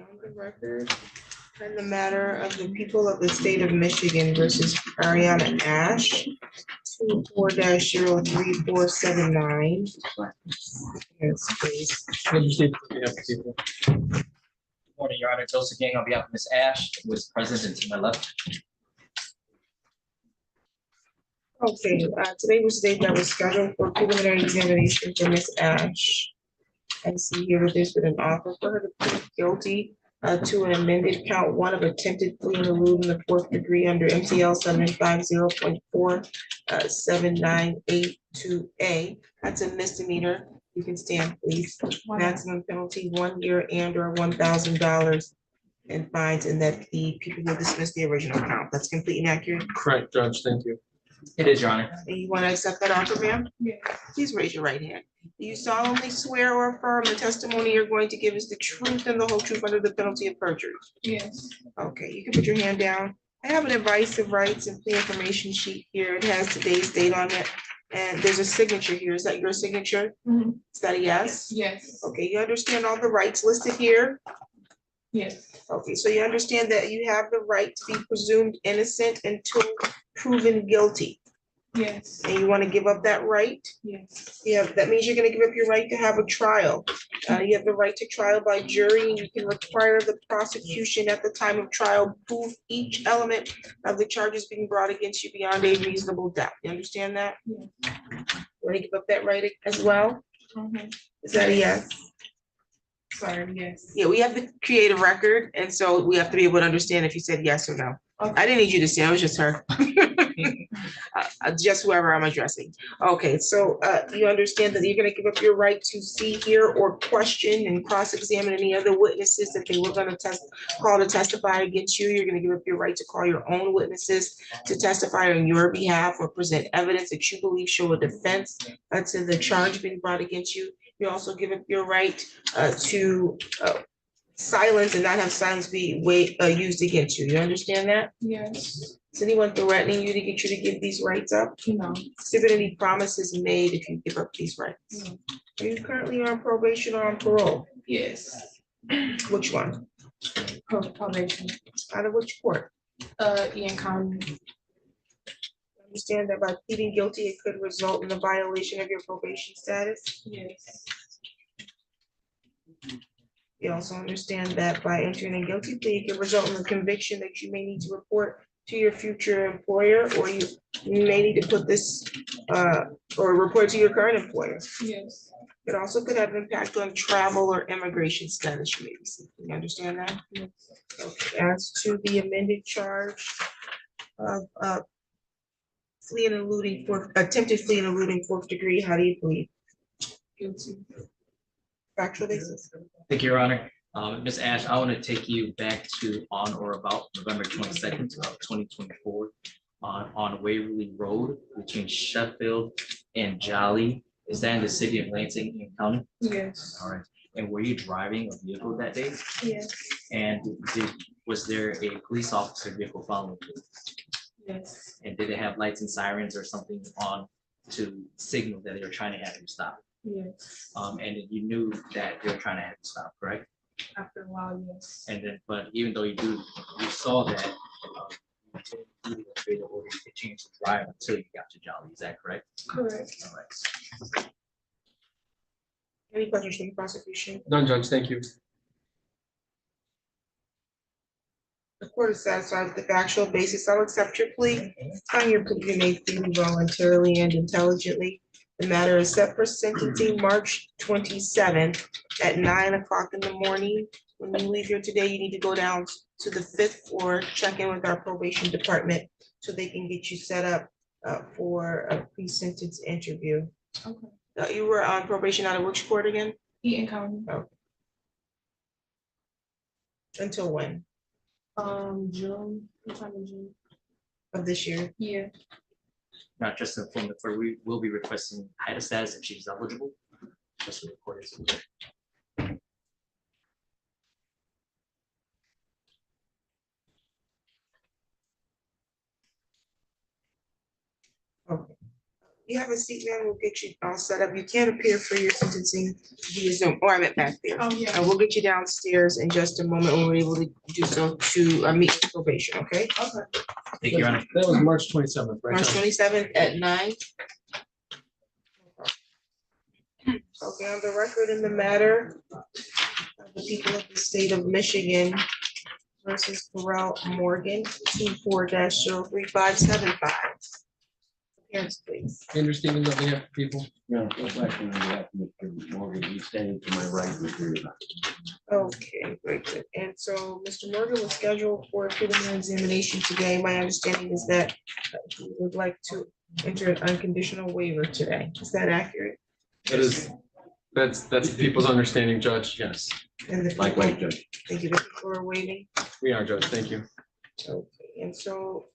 On the record, in the matter of the people of the state of Michigan versus Ariana Ash, 24-03479. Yes, please. Morning, Your Honor. Joseph Yang on behalf of Ms. Ash, who is present and to my left. Okay, today was the date that was scheduled for preliminary examination for Ms. Ash. I see here that there's been an offer for her to plead guilty to an amended count one of attempted plea and elude in the fourth degree under MCL 750.47982A. That's a misdemeanor. You can stand, please. Maximum penalty 1 year and/or $1,000 in fines, and that the people will dismiss the original count. That's complete and accurate. Correct, Judge, thank you. It is, Your Honor. And you want to accept that offer, ma'am? Yeah. Please raise your right hand. Do you solemnly swear or affirm the testimony you're going to give is the truth and the whole truth under the penalty of perjury? Yes. Okay, you can put your hand down. I have an advice of rights and plea information sheet here. It has today's date on it. And there's a signature here. Is that your signature? Mhm. Is that a yes? Yes. Okay, you understand all the rights listed here? Yes. Okay, so you understand that you have the right to be presumed innocent until proven guilty. Yes. And you want to give up that right? Yes. Yeah, that means you're gonna give up your right to have a trial. You have the right to trial by jury, and you can require the prosecution at the time of trial prove each element of the charges being brought against you beyond a reasonable doubt. You understand that? Yeah. Want to give up that right as well? Mhm. Is that a yes? Sorry, yes. Yeah, we have to create a record, and so we have to be able to understand if you said yes or no. Okay. I didn't need you to say, it was just her. Just whoever I'm addressing. Okay, so you understand that you're gonna give up your right to see, hear, or question and cross-examine any other witnesses that they were gonna call to testify against you. You're gonna give up your right to call your own witnesses to testify on your behalf or present evidence that you believe show a defense to the charge being brought against you. You also give up your right to silence and not have silence be used against you. You understand that? Yes. Is anyone threatening you to get you to give these rights up? No. Has there been any promises made if you give up these rights? No. Are you currently on probation or on parole? Yes. Which one? Probation. Out of which court? Ian County. Understand that by pleading guilty, it could result in a violation of your probation status. Yes. You also understand that by entering a guilty plea, it could result in a conviction that you may need to report to your future employer, or you may need to put this or report to your current employer. Yes. It also could have impact on travel or immigration status you may be seeking. You understand that? Yes. Okay, as to the amended charge of flee and eluding for attempted flee and eluding fourth degree, how do you plead? Guilty. Factual basis. Thank you, Your Honor. Ms. Ash, I want to take you back to on or about November 22nd of 2024 on Waverly Road between Sheffield and Jolly. Is that in the city of Lansing, Ian County? Yes. All right. And were you driving a vehicle that day? Yes. And was there a police officer vehicle following you? Yes. And did it have lights and sirens or something on to signal that they were trying to have you stop? Yes. And you knew that they were trying to have you stop, correct? After a while, yes. And then, but even though you saw that, you didn't do the fatal order to change the drive until you got to Jolly. Is that correct? Correct. All right. Any questions from the prosecution? None, Judge, thank you. The court is satisfied with the factual basis. I'll accept your plea. On your plea, you made freely, voluntarily, and intelligently. The matter is set for sentencing March 27th at 9 o'clock in the morning. When you leave here today, you need to go down to the 5th floor, check in with our probation department so they can get you set up for a pre-sentence interview. Okay. You were on probation out of which court again? Ian County. Until when? June. What time in June? Of this year? Yeah. Not just inform the court, we will be requesting HIDA status if she's eligible. Just for the court is aware. Okay. You have a seat, man, we'll get you all set up. You can't appear for your sentencing via Zoom, or I meant back there. Oh, yeah. And we'll get you downstairs in just a moment when we're able to do so to meet with probation, okay? Okay. Thank you, Your Honor. That was March 27th, right? March Judge? 27th at 9. Okay, on the record in the matter of the people of the state of Michigan versus Pharrell Morgan, 24-03575. Yes, please. Andrew Stevens on behalf of people. No, question on behalf of Mr. Morgan, he's standing to my right. Okay, great. Good. And so Mr. Morgan was scheduled for a preliminary examination today. My understanding is that he would like to enter an unconditional waiver today. Is that accurate? That is, that's people's understanding, Judge. Yes, And the Likewise, people, Judge. thank you, the people are waiting. we are, Judge. Thank you. Okay, and so,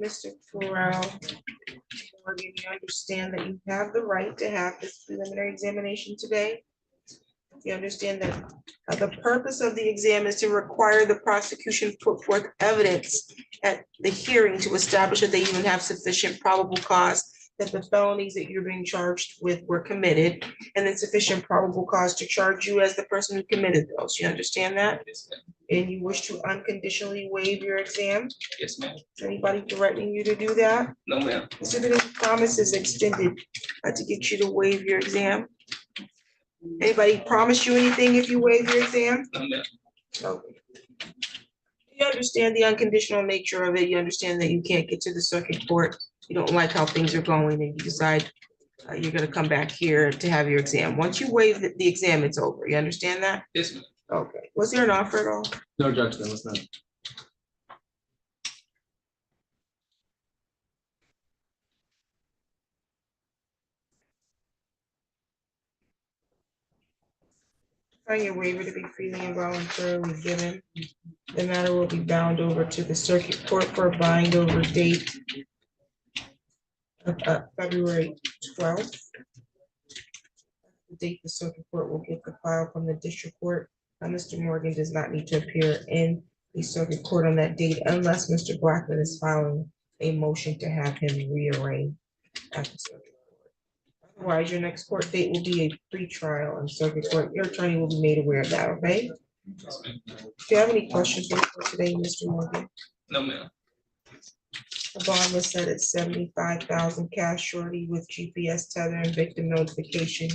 Mr. Pharrell Morgan, you understand that you have the right to have this preliminary examination today? You understand that the purpose of the exam is to require the prosecution put forth evidence at the hearing to establish that they even have sufficient probable cause that the felonies that you're being charged with were committed, and then sufficient probable cause to charge you as the person who committed those. You understand that? Yes, ma'am. And you wish to unconditionally waive your exam? Yes, ma'am. Is anybody threatening you to do that? No, ma'am. Is there any promises extended to get you to waive your exam? Anybody promise you anything if you waive your exam? No, ma'am. Okay. You understand the unconditional nature of it. You understand that you can't get to the circuit court. You don't like how things are going and you decide you're gonna come back here to have your exam. Once you waive the exam, it's over. You understand that? Yes, ma'am. Okay. Was there an offer at all? No, Judge, that was not. Find your waiver to be freely and voluntarily given. The matter will be bound over to the circuit court for a bind over date of February 12th. The date the circuit court will get the file from the district court. Mr. Morgan does not need to appear in the circuit court on that date unless Mr. Blackman is filing a motion to have him rearranged at the circuit court. Otherwise, your next court date will be a pre-trial in circuit court. Your attorney will be made aware of that, okay? Yes, ma'am. Do you have any questions for today, Mr. Morgan? No, ma'am. The bond was set at 75,000 cash surety with GPS tether and victim notification.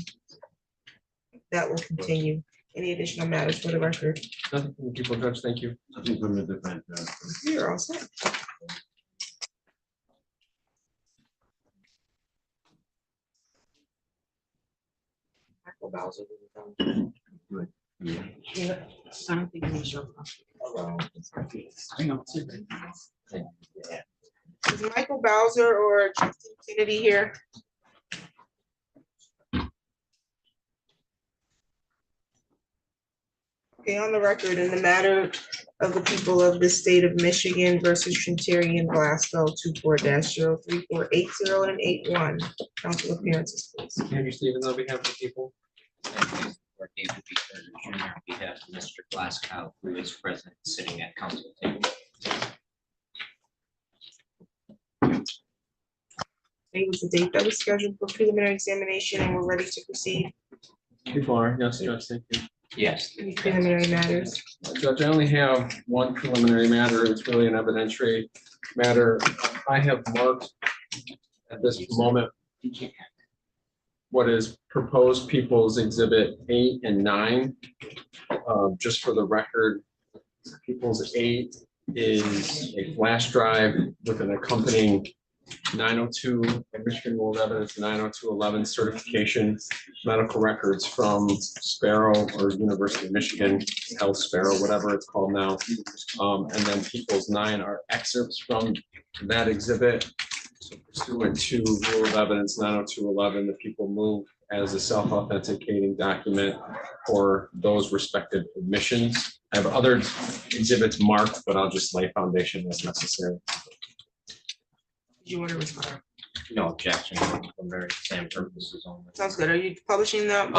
That will continue. Any additional matters for the record? Nothing from the people, Judge. Thank you. Nothing from the defense. You're all set. Michael Bowser. Yeah. Yeah, I don't think he's your. Is Michael Bowser or Justin Kennedy here? Okay, on the record, in the matter of the people of the state of Michigan versus Shantarian Glasgow, 24-03480 and 81. Council appearances, please. Andrew Stevens on behalf of the people. Or David B. Turner Jr. on behalf of Mr. Glasgow, who is present sitting at council table. Today was the date that was scheduled for preliminary examination and we're ready to proceed. People are, yes, Judge. Thank you. Yes. Any preliminary matters? Judge, I only have one preliminary matter. It's really an evidentiary matter. I have marked at this moment what is proposed People's Exhibit 8 and 9. Just for the record, People's 8 is a flash drive with an accompanying 902 Michigan Rule of Evidence 90211 certification, medical records from Sparrow or University of Michigan Health Sparrow, whatever it's called now. And then People's 9 are excerpts from that exhibit. So pursuant to Rule of Evidence 90211, the people move as a self-authenticating document for those respective admissions. I have other exhibits marked, but I'll just lay foundation as necessary. Do you want to respond? No objection for very same purposes only. Sounds good. Are you publishing them?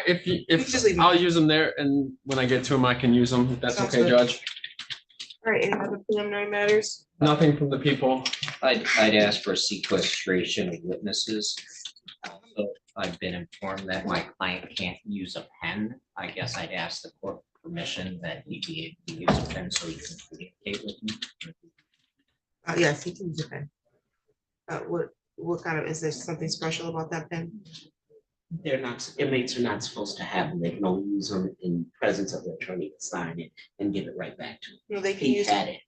If You can just leave them. I'll use them there, and when I get to them, I can use them. If that's Sounds okay, good. Judge. All right, any other preliminary matters? Nothing from the people. I'd ask for sequestration of witnesses. Also, I've been informed that my client can't use a pen. I guess I'd ask the court permission that he be able to use a pen so he can communicate with me. Yes, he can use a pen. What kind of, is there something special about that pen? They're not, inmates are not supposed to have them. They can only use them in presence of the attorney to sign it and give it right back to him. No, they can He use, had it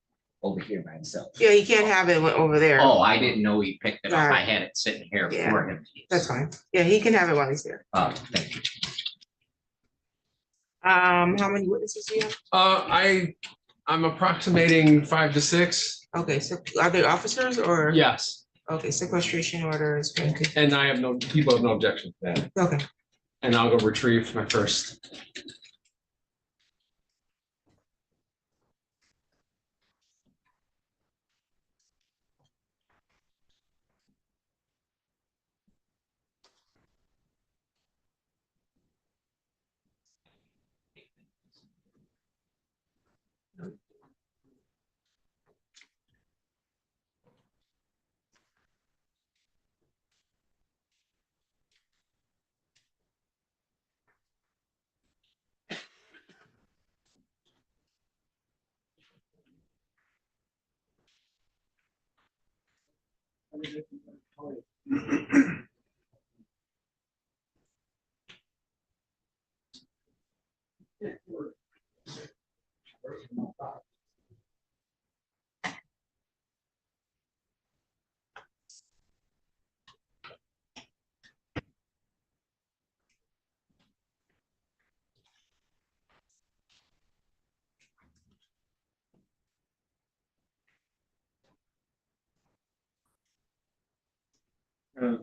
over here by himself. yeah, he can't have it over there. Oh, I didn't know he picked it up. I Right. had it sitting here Yeah. for him. to use. That's fine. Yeah, he can have it while he's there. Thank you. How many witnesses do you have? I'm approximating 5 to 6. Okay, so are they officers or? Yes, Okay, sequestration order is granted. and people have no objection to that. Okay, And I'll go retrieve my first.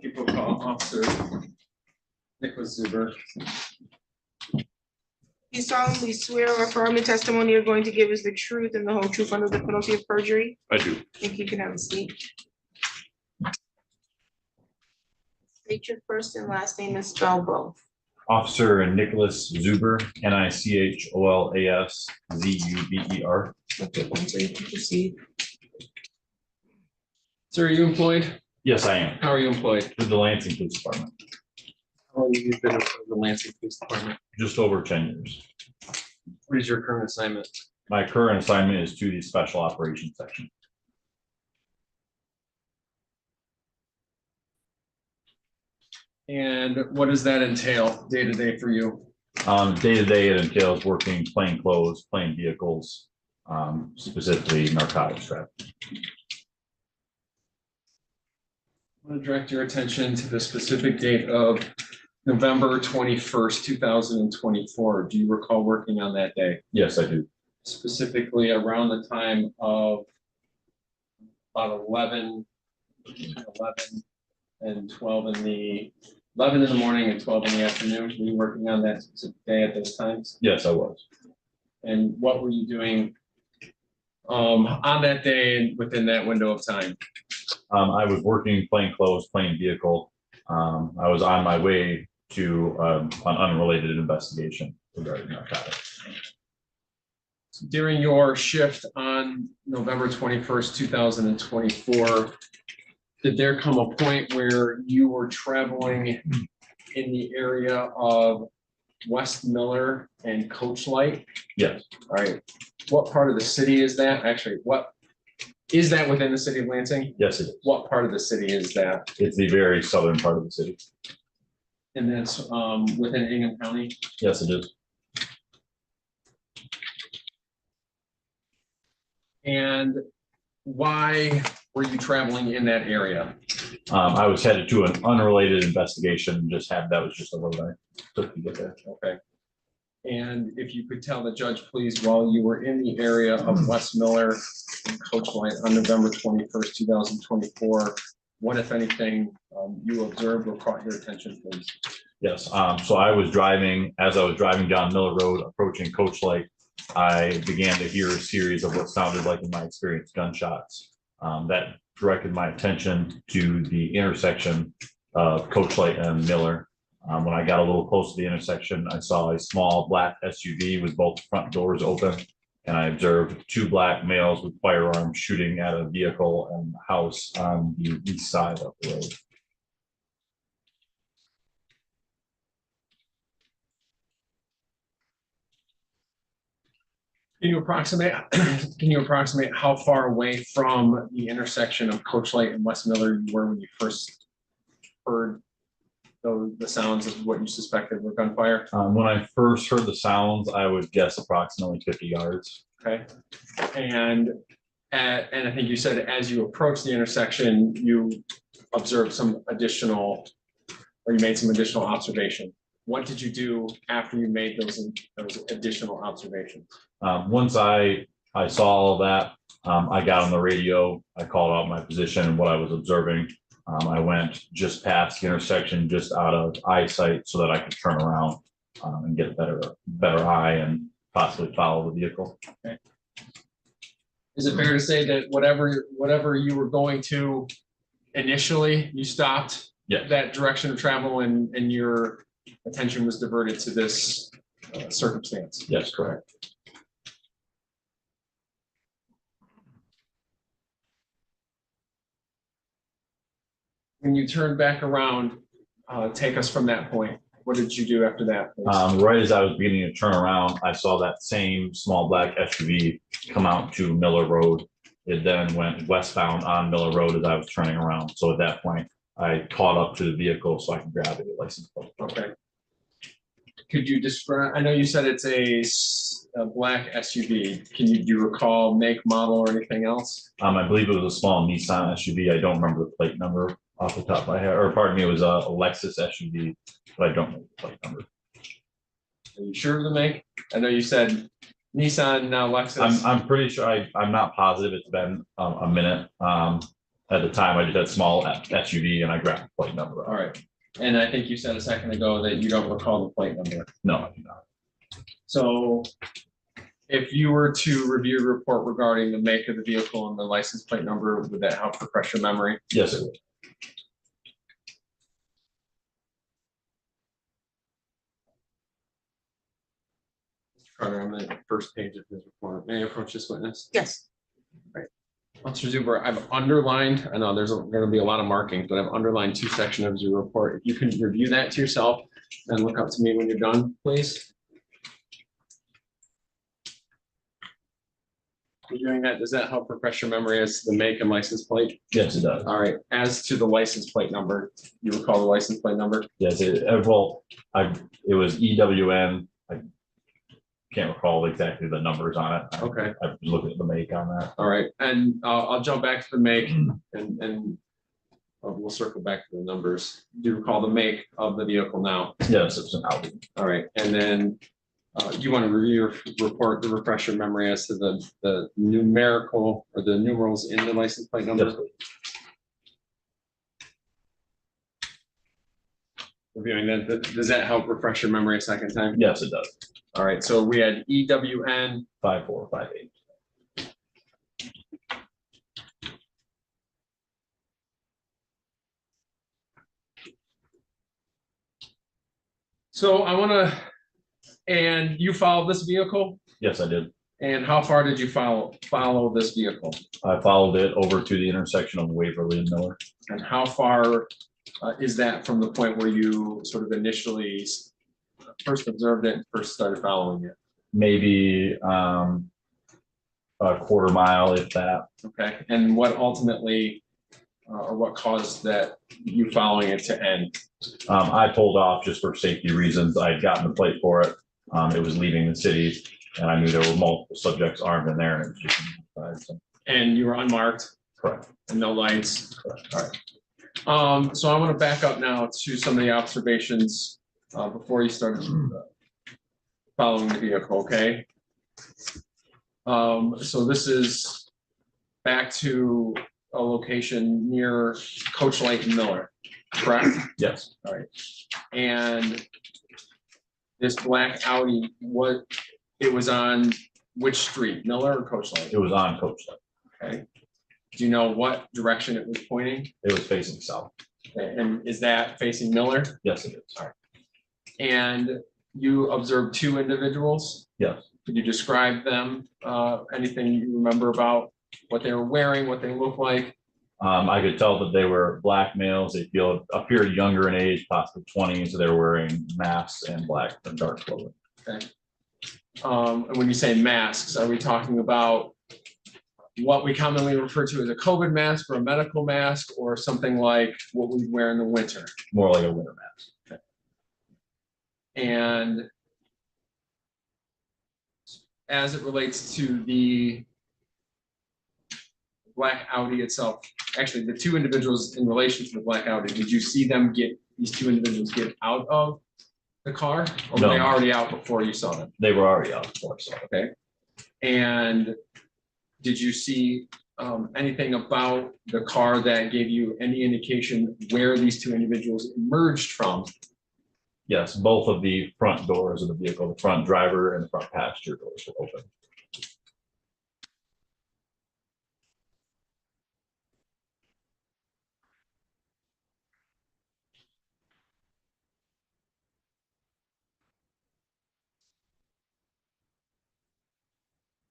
People call Officer Nicholas Zuber. you solemnly swear or affirm the testimony you're going to give is the truth and the whole truth under the penalty of perjury? I do. Think you can have a seat. State your first and last name and spell both. Officer Nicholas Zuber, NICHOLAS ZUBER. Okay, one, so you can proceed. Sir, are you employed? Yes, I am. How are you employed? With the Lansing Police Department, How long have you been with the Lansing Police Department? just over 10 years. What is your current assignment? My current assignment is to the Special Operations Section. And what does that entail day to day for you? Day to day, it entails working plain clothes, plain vehicles, specifically narcotics trafficking. I want to direct your attention to the specific date of November 21st, 2024. Do you recall working on that day? Yes, I do. Specifically around the time of about 11 and 12 in the 11 in the morning and 12 in the afternoon. Were you working on that specific day at those times? Yes, I was. And what were you doing on that day and within that window of time? I was working plain clothes, plain vehicle. I was on my way to an unrelated investigation regarding narcotics. During your shift on November 21st, 2024, did there come a point where you were traveling in the area of West Miller and Coach Light? Yes, All right. What part of the city is that? Actually, what is that within the city of Lansing? yes, it is. What part of the city is that? It's the very southern part of the city. And that's within Ingham County? Yes, it is. And why were you traveling in that area? I was headed to an unrelated investigation, that was just a road I took to get there. Okay. And if you could tell the judge, please, while you were in the area of West Miller and Coach Light on November 21st, 2024, what, if anything, you observed or caught your attention, please? Yes, so as I was driving down Miller Road, approaching Coach Light, I began to hear a series of what sounded like, in my experience, gunshots. That directed my attention to the intersection of Coach Light and Miller. When I got a little close to the intersection, I saw a small black SUV with both front doors open. and I observed two black males with firearms shooting at a vehicle and house on the east side of the road. Can you approximate, how far away from the intersection of Coach Light and West Miller you were when you first heard the sounds of what you suspected were gunfire? When I first heard the sounds, I would guess approximately 50 yards. Okay. And I think you said as you approached the intersection, you observed some additional, or you made some additional observation. What did you do after you made those additional observations? Once I saw all of that, I got on the radio, I called out my position and what I was observing. I went just past the intersection, just out of eyesight so that I could turn around and get a better eye and possibly follow the vehicle. Okay. Is it fair to say that whatever you were going to initially, you stopped that direction of travel and your attention was diverted to this circumstance? Yes, correct. When you turned back around, take us from that point. What did you do after that, please? Right as I was beginning to turn around, I saw that same small black SUV come out to Miller Road. It then went westbound on Miller Road as I was turning around. So at that point, I caught up to the vehicle so I could grab the license plate. Okay. Could you describe, I know you said it's a black SUV. Do you recall make, model, or anything else? I believe it was a small Nissan SUV. I don't remember the plate number off the top of my head, or pardon me, it was a Lexus SUV, but I don't know the plate number. Are you sure of the make? I know you said Nissan, now Lexus. I'm pretty sure. I'm not positive. It's been a minute. At the time, I did that small SUV and I grabbed the plate number. All right. And I think you said a second ago that you don't recall the plate number. No, I do not. So if you were to review the report regarding the make of the vehicle and the license plate number, would that help refresh your memory? Yes, it would. Carter, on the first page of his report, may I approach this witness? Yes. Officer Zuber, I've underlined, I know there's going to be a lot of markings, but I've underlined two sections of your report. If you can review that to yourself and look up to me when you're done, please. Reviewing that, does that help refresh your memory as to the make and license plate? Yes, it does. All right, as to the license plate number, you recall the license plate number? Yes, it was EWN. I can't recall exactly the numbers on it. Okay. I was looking at the make on that. All right, and I'll jump back to the make and we'll circle back to the numbers. Do you recall the make of the vehicle now? Yes, it's an Audi. All right, and then you want to review your report to refresh your memory as to the numerical or the numerals in the license plate number? Yes. Reviewing that, does that help refresh your memory a second time? Yes, it does. All right, so we had EWN 5458. So I want to, and you followed this vehicle? Yes, I did. And how far did you follow this vehicle? I followed it over to the intersection of Waverly and Miller. And how far is that from the point where you sort of initially first observed it and first started following it? Maybe a quarter mile, if that. Okay, and what ultimately, or what caused that you following it to end? I pulled off just for safety reasons. I had gotten the plate for it. It was leaving the city, and I knew there were multiple subjects armed in there. And it was just, so. And you were unmarked? Correct. And no lights? Correct. All right. So I want to back up now to some of the observations before you started following the vehicle, okay? So this is back to a location near Coach Light and Miller, correct? Yes. All right. And this black Audi, it was on which street, Miller or Coach Light? It was on Coach Light. Okay. Do you know what direction it was pointing? It was facing south. And is that facing Miller? Yes, it is. And you observed two individuals? Yes. Could you describe them? Anything you remember about what they were wearing, what they look like? I could tell that they were black males. They appeared younger in age, possibly 20s. So they were wearing masks and black and dark clothing. Okay. And when you say masks, are we talking about what we commonly refer to as a COVID mask or a medical mask or something like what we wear in the winter? More like a winter mask. And as it relates to the black Audi itself, actually the two individuals in relation to the black Audi, did you see these two individuals get out of the car? Or were they No. already out before you saw them? They were already out before, so. Okay. And did you see anything about the car that gave you any indication where these two individuals emerged from? Yes, both of the front doors of the vehicle, the front driver and the front passenger doors were open.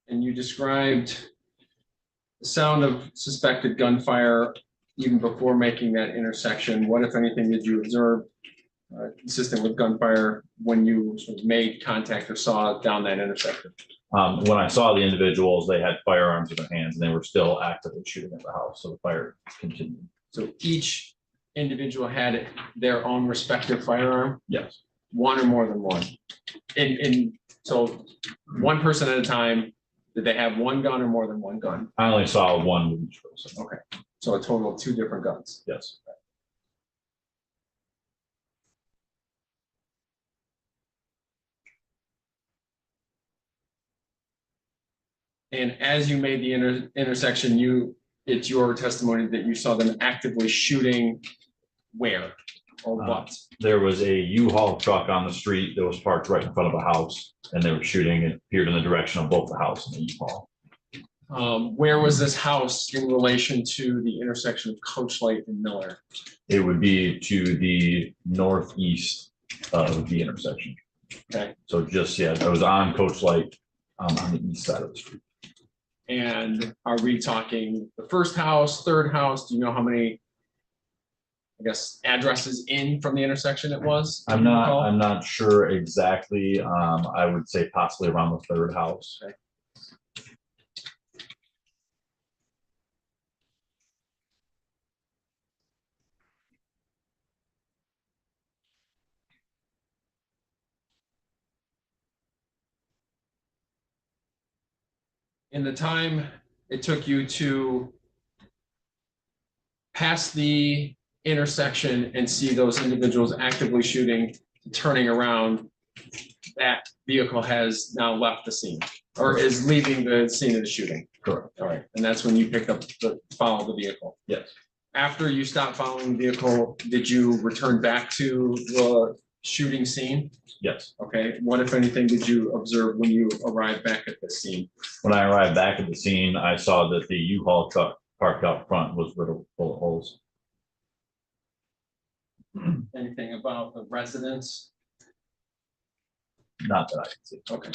And you described the sound of suspected gunfire even before making that intersection. What, if anything, did you observe consistent with gunfire when you sort of made contact or saw down that intersection? When I saw the individuals, they had firearms in their hands and they were still actively shooting at the house, so the fire continued. So each individual had their own respective firearm, Yes, one or more than one? So one person at a time, did they have one gun or more than one gun? I only saw one with each person. Okay, so a total of two different guns. Yes. And as you made the intersection, it's your testimony that you saw them actively shooting where or what? There was a U-Haul truck on the street that was parked right in front of a house, and they were shooting. It appeared in the direction of both the house and the U-Haul. Where was this house in relation to the intersection of Coach Light and Miller? It would be to the northeast of the intersection. Okay. So just, yeah, it was on Coach Light on the east side of the street. And are we talking the first house, third house? Do you know how many, I guess, addresses in from the intersection it was? I'm not sure exactly. I would say possibly around the third house. Okay. In the time it took you to pass the intersection and see those individuals actively shooting, turning around, that vehicle has now left the scene or is leaving the scene of the shooting. Correct. All right, and that's when you picked up follow the vehicle. Yes. After you stopped following the vehicle, did you return back to the shooting scene? Yes. Okay, what, if anything, did you observe when you arrived back at the scene? When I arrived back at the scene, I saw that the U-Haul truck parked out front was riddled full of holes. Anything about the residents? Not that I can see. Okay.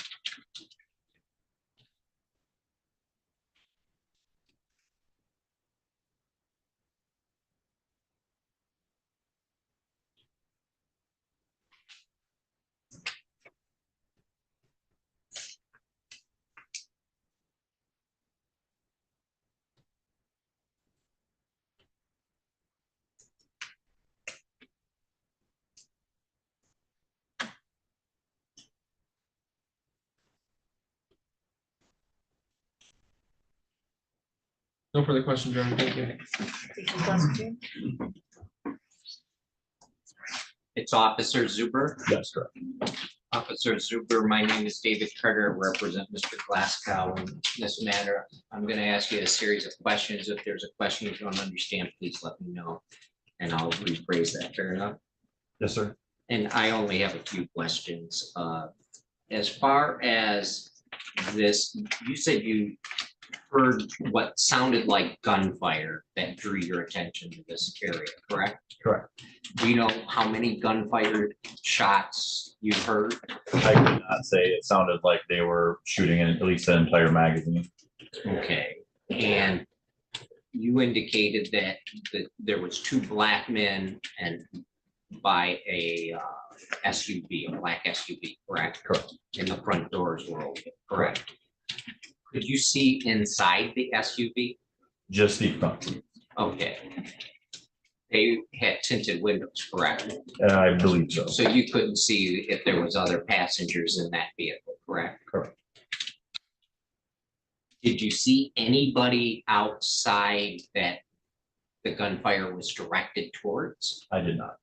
No further questions, John. Thank you. It's Officer Zuber. Yes, correct. Officer Zuber, my name is David Carter, I represent Mr. Glasgow in this matter. I'm going to ask you a series of questions. If there's a question you don't understand, please let me know, and I'll rephrase that. Fair enough? Yes, sir. And I only have a few questions. As far as this, you said you heard what sounded like gunfire that drew your attention to this area, correct? Correct. Do you know how many gunfire shots you heard? I could not say. It sounded like they were shooting at least an entire magazine. Okay, and you indicated that there was two black men and by a SUV, a black SUV, correct? Correct. And the front doors were open, correct? Could you see inside the SUV? Just the front. Okay. They had tinted windows, correct? I believe so. So you couldn't see if there was other passengers in that vehicle, correct? Correct. Did you see anybody outside that the gunfire was directed towards? I did not.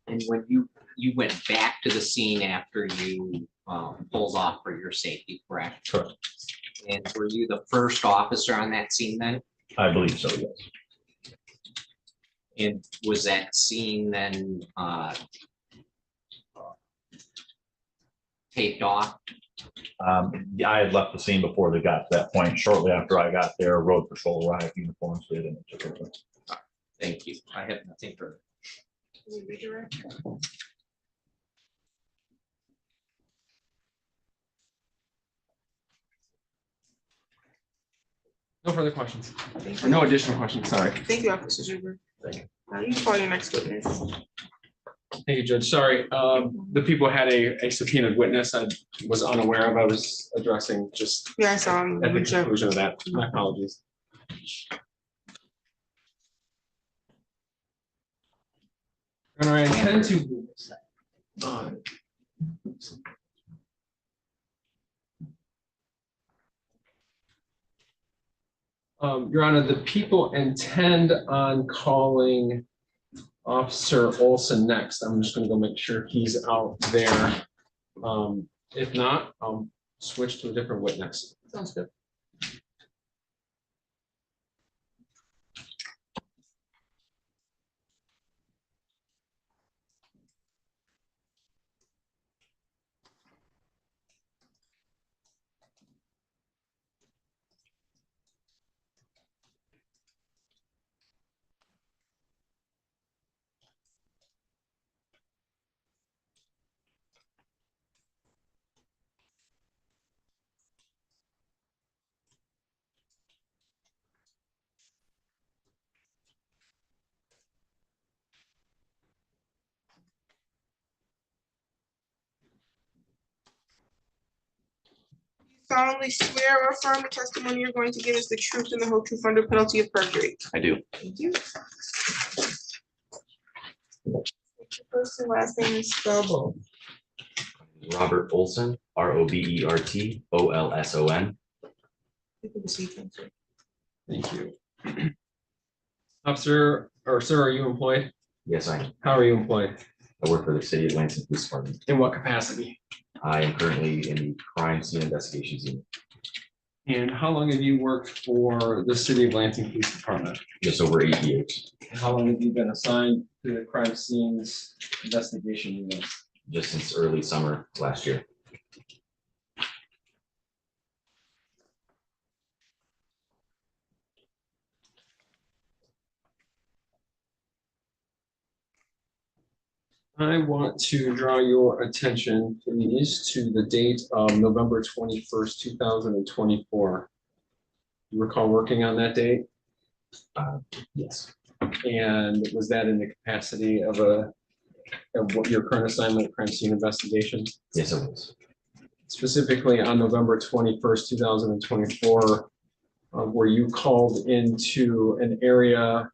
And when you went back to the scene after you pulled off for your safety, correct? Correct. And were you the first officer on that scene then? I believe so, yes. And was that scene then taped off? Yeah, I had left the scene before they got to that point. Shortly after I got there, road patrol arrived, uniforms did, and it took over. Thank you. I have nothing further. Can you redirect? No further questions. Thank Or you. no additional questions, sorry. Thank you, Officer Zuber. You can call your next witness. Thank you, Judge. Sorry, the people had a subpoenaed witness I was unaware of. I was addressing just Yeah, I saw him. at the Reach out. conclusion of that. My apologies. And I intend to. Your Honor, the people intend on calling Officer Olson next. I'm just gonna go make sure he's out there. If not, I'll switch to a different witness. Sounds good. Solemnly swear or affirm the testimony you're going to give is the truth and the whole truth under penalty of perjury. I do. Thank you. What's your first and last name is spelled? Robert Olson, ROBERTOLSON. You can proceed, thank you. Thank you. Officer, or sir, are you employed? Yes, I How are you employed? work for the City of Lansing Police Department. In what capacity? I am currently in the crime scene investigations unit. And how long have you worked for the City of Lansing Police Department? Just over 8 years, And how long have you been assigned to the crime scenes investigation unit? just since early summer last year. I want to draw your attention, please, to the date of November 21st, 2024. You recall working on that date? Yes, And was that in the capacity of what your current assignment, crime scene investigation? yes, it was. Specifically on November 21st, 2024, were you called into an area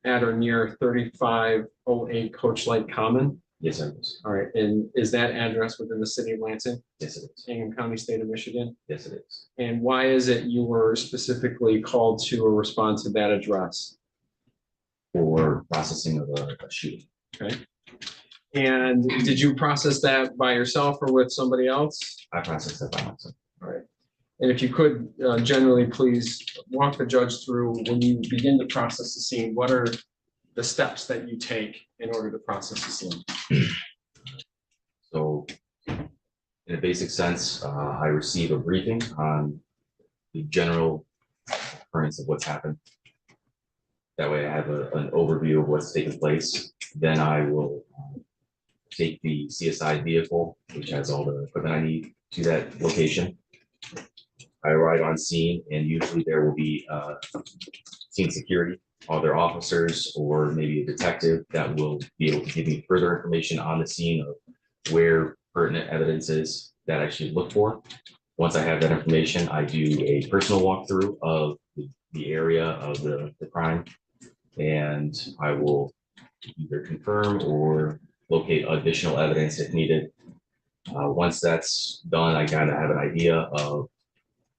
at or near 3508 Coach Light Common? Yes, I was. All right, and is that address within the city of Lansing, Yes, it is. Ingham County, state of Michigan? Yes, it is. And why is it you were specifically called to or respond to that address? For processing of a shooting. Okay. And did you process that by yourself or with somebody else? I processed that by myself. All right. And if you could generally please walk the judge through when you begin to process the scene, what are the steps that you take in order to process the scene? So in a basic sense, I receive a briefing on the general occurrence of what's happened. That way I have an overview of what's taking place. Then I will take the CSI vehicle, which has all the equipment I need, to that location. I arrive on scene, and usually there will be scene security, other officers, or maybe a detective that will be able to give me further information on the scene of where pertinent evidence is that I should look for. Once I have that information, I do a personal walkthrough of the area of the crime, and I will either confirm or locate additional evidence if needed. Once that's done, I kind of have an idea of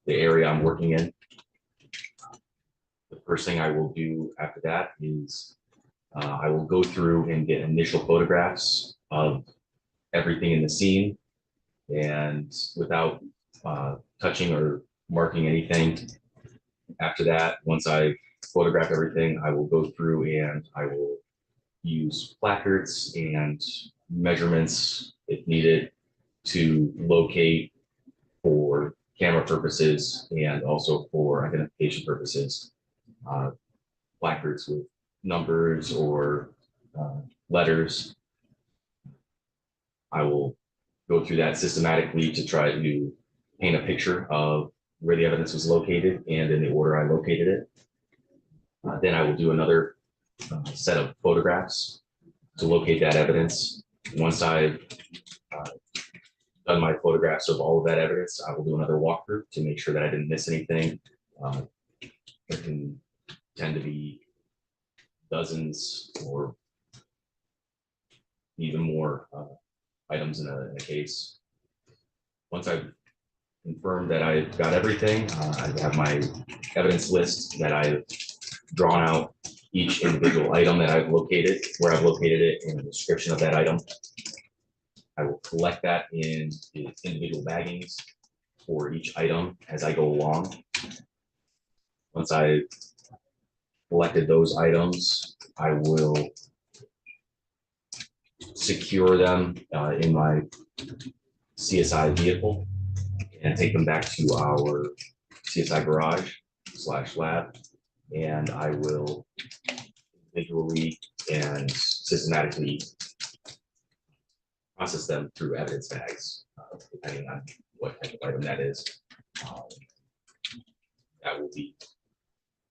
the area I'm working in. The first thing I will do after that is I will go through and get initial photographs of everything in the scene, and without touching or marking anything. After that, once I've photographed everything, I will go through and I will use placards and measurements if needed to locate for camera purposes and also for identification purposes. Placards with numbers or letters. I will go through that systematically to try to paint a picture of where the evidence was located and in the order I located it. Then I will do another set of photographs to locate that evidence. Once I've done my photographs of all of that evidence, I will do another walkthrough to make sure that I didn't miss anything. There can tend to be dozens or even more items in a case. Once I've confirmed that I've got everything, I have my evidence list that I've drawn out each individual item that I've located, where I've located it, and a description of that item. I will collect that in individual baggings for each item as I go along. Once I've collected those items, I will secure them in my CSI vehicle and take them back to our CSI garage / lab, and I will individually and systematically process them through evidence bags, depending on what type of item that is. That will be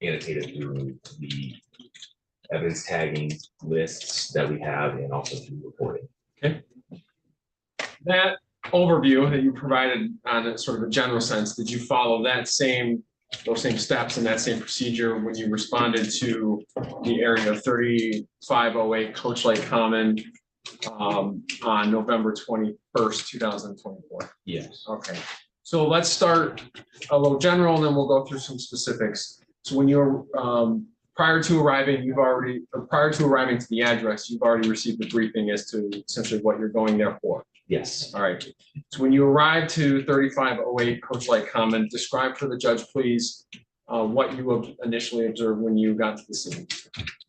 annotated through the evidence tagging lists that we have and also through reporting. Okay. That overview that you provided on a sort of a general sense, did you follow those same steps and that same procedure when you responded to the area of 3508 Coach Lake Common on November 21st, 2024? Yes. Okay. So let's start a little general and then we'll go through some specifics. So when you're prior to arriving to the address, you've already received the briefing as to essentially what you're going there for. Yes. All right. So when you arrive to 3508 Coach Lake Common, describe for the judge, please, what you initially observed when you got to the scene.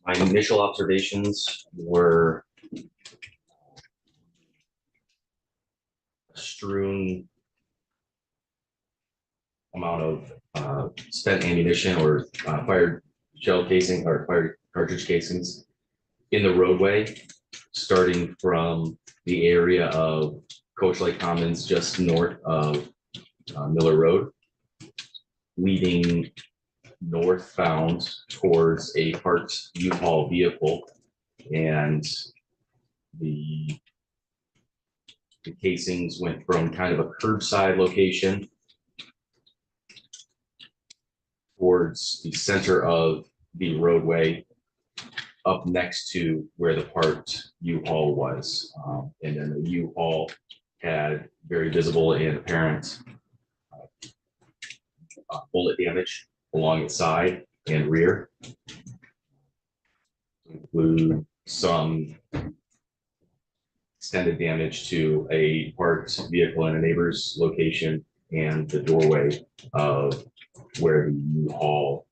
My initial observations were a strewn amount of spent ammunition or fired shell casing or fired cartridge casings in the roadway, starting from the area of Coach Lake Commons just north of Miller Road, leading northbound towards a parked U-Haul vehicle, and the casings went from kind of a curbside location towards the center of the roadway up next to where the parked U-Haul was. And then the U-Haul had very visible and apparent bullet damage along its side and rear, include some extended damage to a parked vehicle in a neighbor's location and the doorway of where the U-Haul,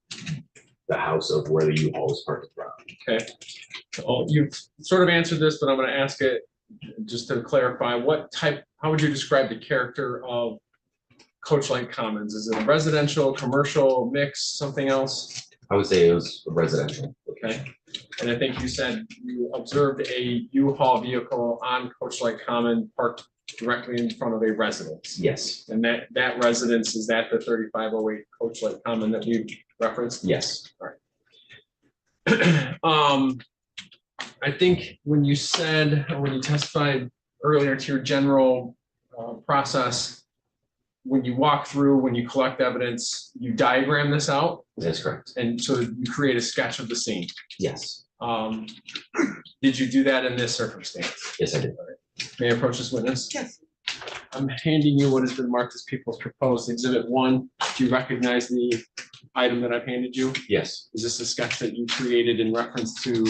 the house of where the U-Haul is parked from. Okay. So you've sort of answered this, but I'm going to ask it just to clarify. How would you describe the character of Coach Lake Commons? Is it a residential, commercial, mix, something else? I would say it was a residential location. Okay, and I think you said you observed a U-Haul vehicle on Coach Light Common parked directly in front of a residence. Yes, And that residence is at the 3508 Coach Light Common that we referenced? yes, I think when you said, or when you testified earlier to your general process, when you walk through, when you collect evidence, you diagram this out, that's correct. and so you create a sketch of the scene. Yes, Did you do that in this circumstance? yes, I did. May I approach this witness? Yes. I'm handing you what has been marked as people's proposed exhibit 1. Do you recognize the item that I've handed you? Yes, Is this a sketch that you created in reference to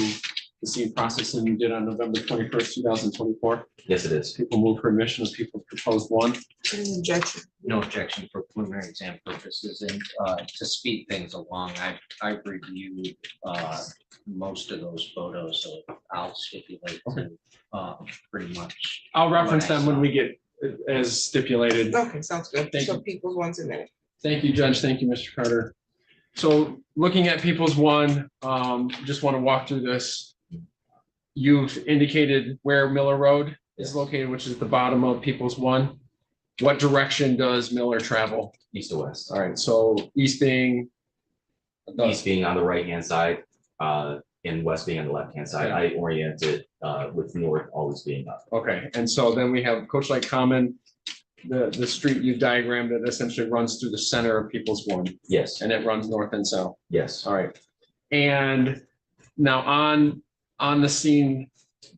the scene processing you did on November 21st, 2024? yes, it is. People move for admission of people's proposed 1. Any objection? No objection for preliminary exam purposes, and to speed things along, I've reviewed most of those photos, so I'll stipulate to pretty much. I'll reference them when we get as stipulated. Okay, sounds good. Thank So you. people's one's in there. Thank you, Judge. Thank you, Mr. Carter. So looking at people's 1, just want to walk through this. You've indicated where Miller Road is located, which is at the bottom of people's 1. What direction does Miller travel? East to west. All right, so east being. East being on the right-hand side, and west being on the left-hand side. I oriented with north always being up. Okay, and so then we have Coach Light Common, the street you diagrammed that essentially runs through the center of people's 1, Yes, and it runs north and south. yes, All right. And now on the scene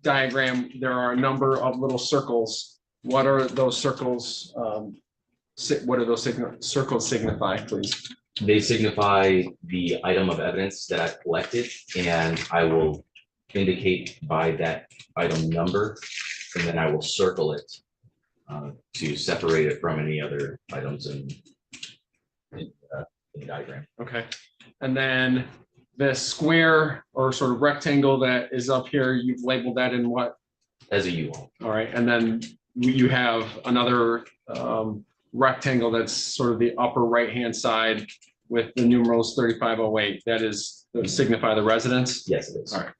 diagram, there are a number of little circles. What are those circles? What do those circles signify, please? they signify the item of evidence that I've collected, and I will indicate by that item number, and then I will circle it to separate it from any other items in the diagram. Okay. And then the square or sort of rectangle that is up here, you've labeled that in what? As a U-Haul. All right. And then you have another rectangle that's sort of the upper right-hand side with the numerals 3508. That is signify the residence. Yes, it is. All right.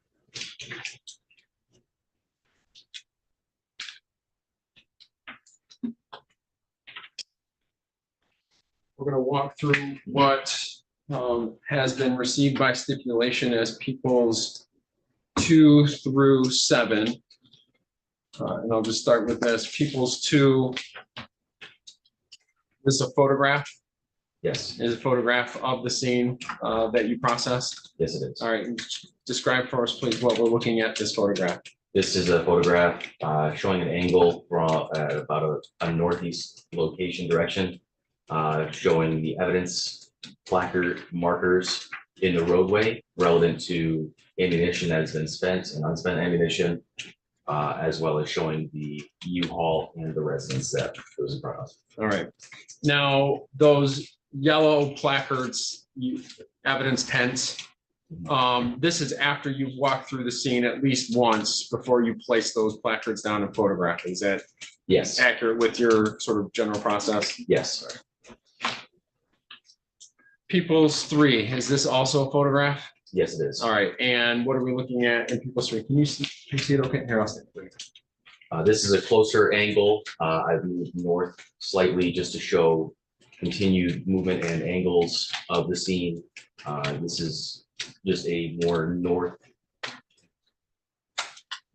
We're going to walk through what has been received by stipulation as people's 2 through 7. And I'll just start with this. People's 2. This is a photograph. Yes, Is a photograph of the scene that you processed. yes, it is. All right. Describe for us, please, what we're looking at this photograph. This is a photograph showing an angle from about a northeast location direction, showing the evidence placard markers in the roadway relevant to ammunition that has been spent and unspent ammunition, as well as showing the U-Haul and the residence that was in front of us. All right. Now, those yellow placards, evidence tents, this is after you've walked through the scene at least once before you place those placards down and photograph. Is that Yes, accurate with your sort of general process? yes, People's 3, is this also a photograph? yes, it is. All right, and what are we looking at in People's 3? Can you see it okay? Here, I'll stand. This is a closer angle. I've moved north slightly just to show continued movement and angles of the scene. This is just a more north.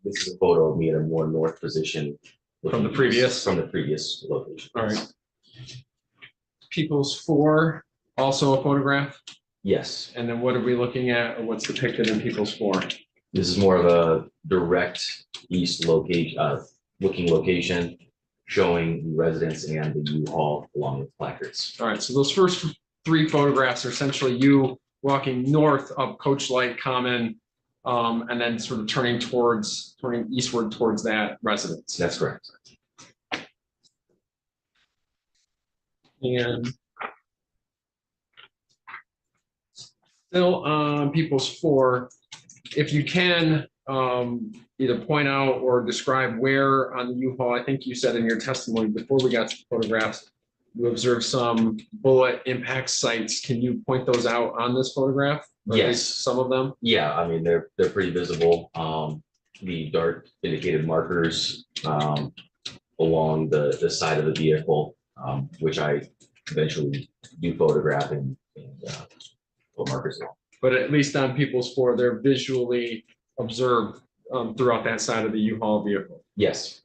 This is a photo of me at a more north position. From the looking previous? east, From the previous location. All right. People's 4, also a photograph? Yes, And then what are we looking at, or what's depicted in People's 4? this is more of a direct east location, looking location, showing the residence and the U-Haul along with placards. All right, so those first 3 photographs are essentially you walking north of Coach Light Common, and then sort of turning eastward towards that residence. That's correct. And still on People's 4, if you can either point out or describe where on the U-Haul, I think you said in your testimony before we got to the photographs, you observed some bullet impact sites. Can you point those out on this photograph? Or at Yes. least some of them? Yeah, I mean, they're pretty visible. The dark indicated markers along the side of the vehicle, which I eventually do photograph and put markers on. But at least on People's 4, they're visually observed throughout that side of the U-Haul vehicle. Yes,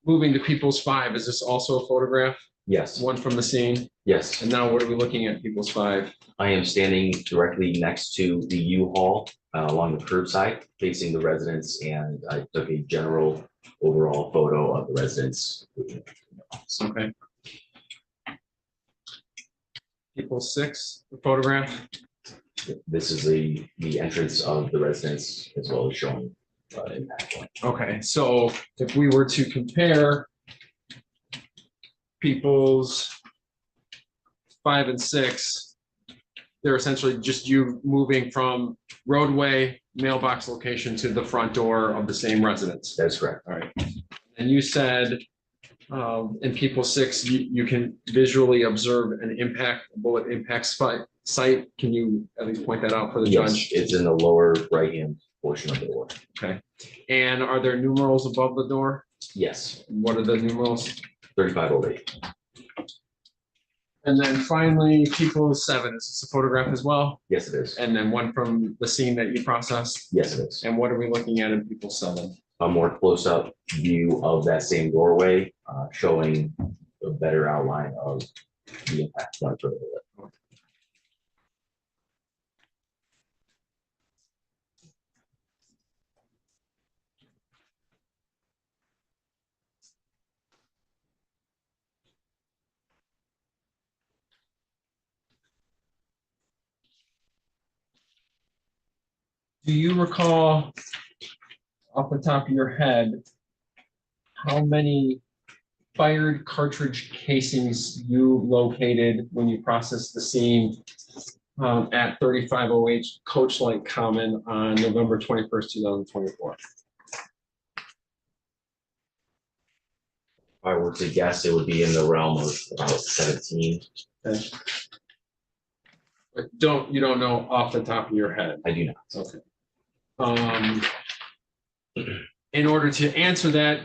Moving to People's 5, is this also a photograph? yes, One from the scene? yes. And now what are we looking at People's 5? I am standing directly next to the U-Haul along the curbside facing the residence, and I took a general overall photo of the residence. Okay. People's 6, the photograph? This is the entrance of the residence as well as showing impact point. Okay, so if we were to compare People's 5 and 6, they're essentially just you moving from roadway mailbox location to the front door of the same residence. That is correct. All right. And you said in People's 6, you can visually observe an impact, bullet impact site. Can you at least point that out for the Yes, judge? it's in the lower right-hand portion of the door. Okay. And are there numerals above the door? Yes, What are the numerals? 3508. And then finally, People's 7, is this a photograph as well? Yes, it is. And then one from the scene that you processed? Yes, it is. And what are we looking at in People's 7? A more close-up view of that same doorway, showing a better outline of the impact point further left. Do you recall off the top of your head how many fired cartridge casings you located when you processed the scene at 3508 Coach Light Common on November 21st, 2024? If I were to guess, it would be in the realm of about 17. Okay. But you don't know off the top of your head? I do not. Okay. In order to answer that,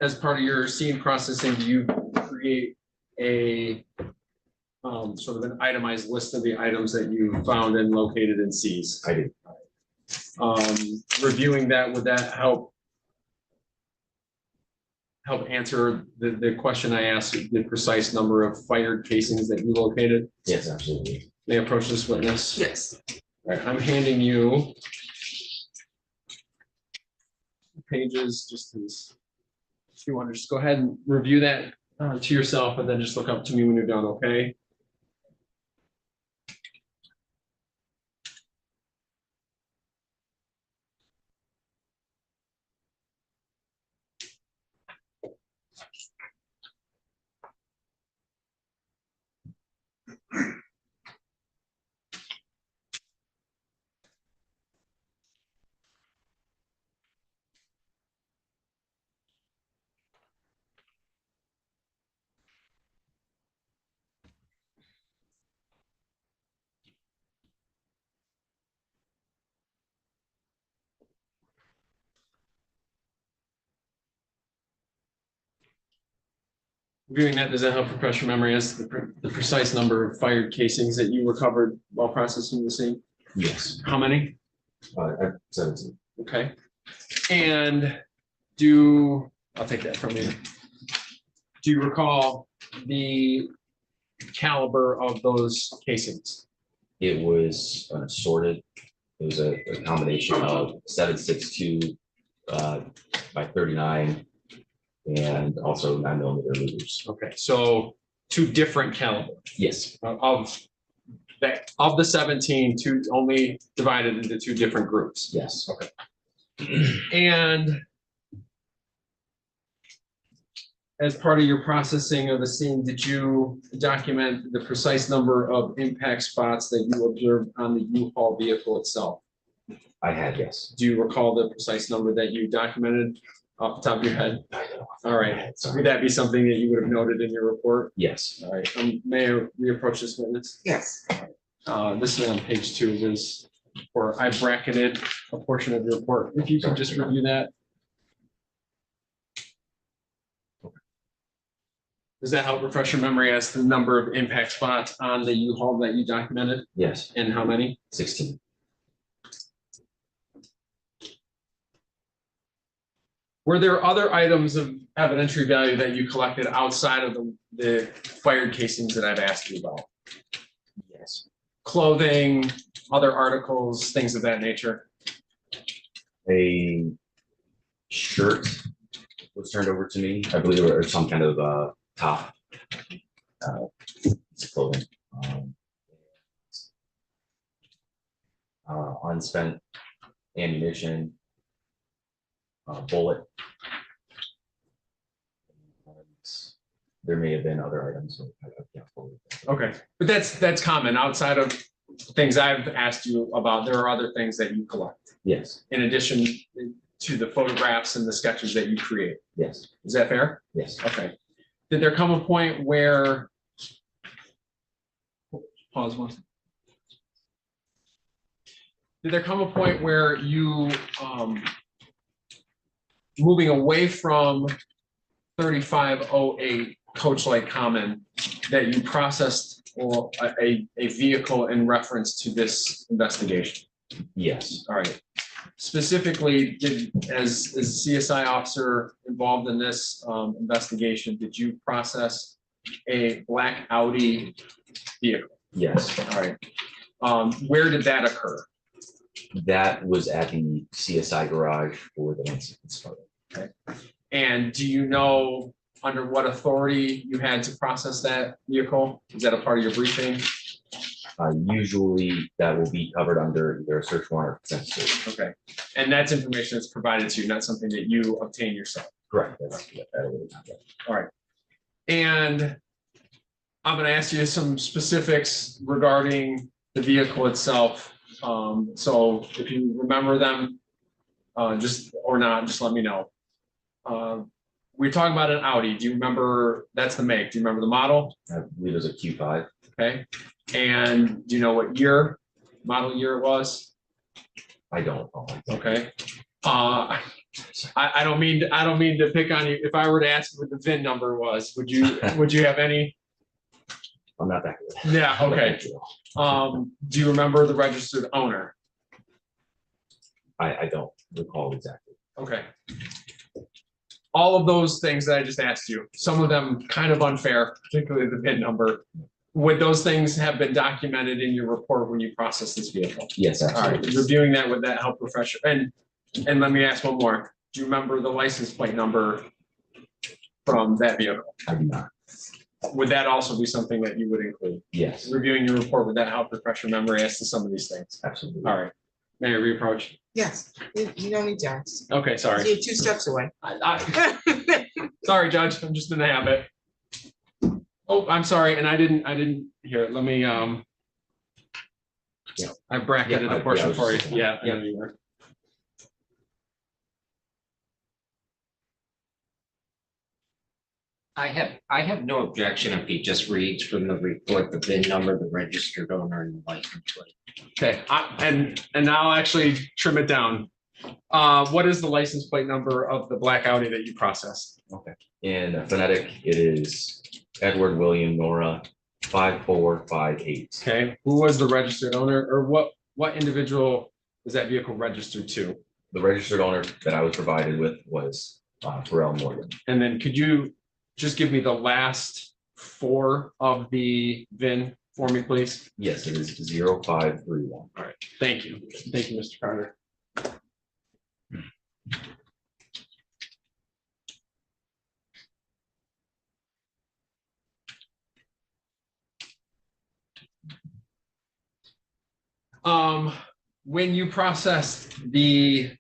as part of your scene processing, do you create a sort of an itemized list of the items that you found and located and seized? I do. Reviewing that, would that help answer the question I asked, the precise number of fired casings that you located? Yes, absolutely. May I approach this witness? Yes. All right, I'm handing you pages, just as, if you want to just go ahead and review that to yourself and then just look up to me when you're done, okay? Reviewing that, does that help refresh your memory as to the precise number of fired casings that you recovered while processing the scene? Yes. How many? At 17. Okay. And I'll take that from you. Do you recall the caliber of those casings? It was an assorted. It was a combination of 7.62 by 39 and also 9mm Lugers. Okay, so 2 different calibers. Yes. Of the 17, 2 only divided into 2 different groups. Yes. Okay. And as part of your processing of the scene, did you document the precise number of impact spots that you observed on the U-Haul vehicle itself? I had, yes. Do you recall the precise number that you documented off the top of your head? All right, so would that be something that you would have noted in your report? Yes. All right, may I reapproach this witness? Yes. This is on page 2 of this, or I bracketed a portion of your report. If you could just review that. Does that help refresh your memory as to the number of impact spots on the U-Haul that you documented Yes, and how many? 16. Were there other items of evidentiary value that you collected outside of the fired casings that I've asked you about? Yes. Clothing, other articles, things of that nature? A shirt was turned over to me. I believe there was some kind of top. It's clothing. Unspent ammunition. Bullet. There may have been other items. Okay, but that's common outside of things I've asked you about. There are other things that you collect Yes, in addition to the photographs and the sketches that you create. yes, Is that fair? yes. Okay. Did there come a point where? Pause one. Did there come a point where you, moving away from 3508 Coach Light Common, that you processed or a vehicle in reference to this investigation? Yes, All right. Specifically, as a CSI officer involved in this investigation, did you process a black Audi vehicle? yes. All right. Where did that occur? That was at the CSI garage for the incident. Okay. And do you know under what authority you had to process that vehicle? Is that a part of your briefing? Usually that will be covered under either a search warrant or consent search. Okay. And that's information that's provided to you, not something that you obtain yourself. Correct. That's All right. And I'm going to ask you some specifics regarding the vehicle itself. So if you remember them, just or not, just let me know. We're talking about an Audi. Do you remember? That's the make. Do you remember the model? I believe it was a Q5. Okay. And do you know what model year it was? I don't know. Okay. I don't mean to pick on you. If I were to ask what the VIN number was, would you have any? I'm not that good. Yeah. Okay. Do you remember the registered owner? I don't recall exactly. Okay. All of those things that I just asked you, some of them kind of unfair, particularly the VIN number. Would those things have been documented in your report when you processed this vehicle? Yes, All right, absolutely. reviewing that, would that help refresh? And let me ask one more. Do you remember the license plate number from that vehicle? I do not. Would that also be something that you would include? Yes, Reviewing your report, would that help refresh your memory as to some of these things? absolutely. All right. May I reapproach? Yes, you don't need to ask. Okay, sorry. You're 2 steps away. Sorry, Judge, I'm just in the habit. Oh, I'm sorry, and I didn't hear it. Let me, Yeah. I bracketed Yeah, a portion I was for you. just- Yeah. yeah. You were. I have no objection if he just reads from the report, the VIN number, the registered owner and the license plate. Okay, and I'll actually trim it down. What is the license plate number of the black Audi that you processed? In phonetic, it is Edward William Nora 5458. Okay, who was the registered owner, or what individual was that vehicle registered to? The registered owner that I was provided with was Pharrell Morgan. And then could you just give me the last 4 of the VIN for me, please? Yes, it is 0531. All right, thank you. Thank you, Mr. Carter. When you processed the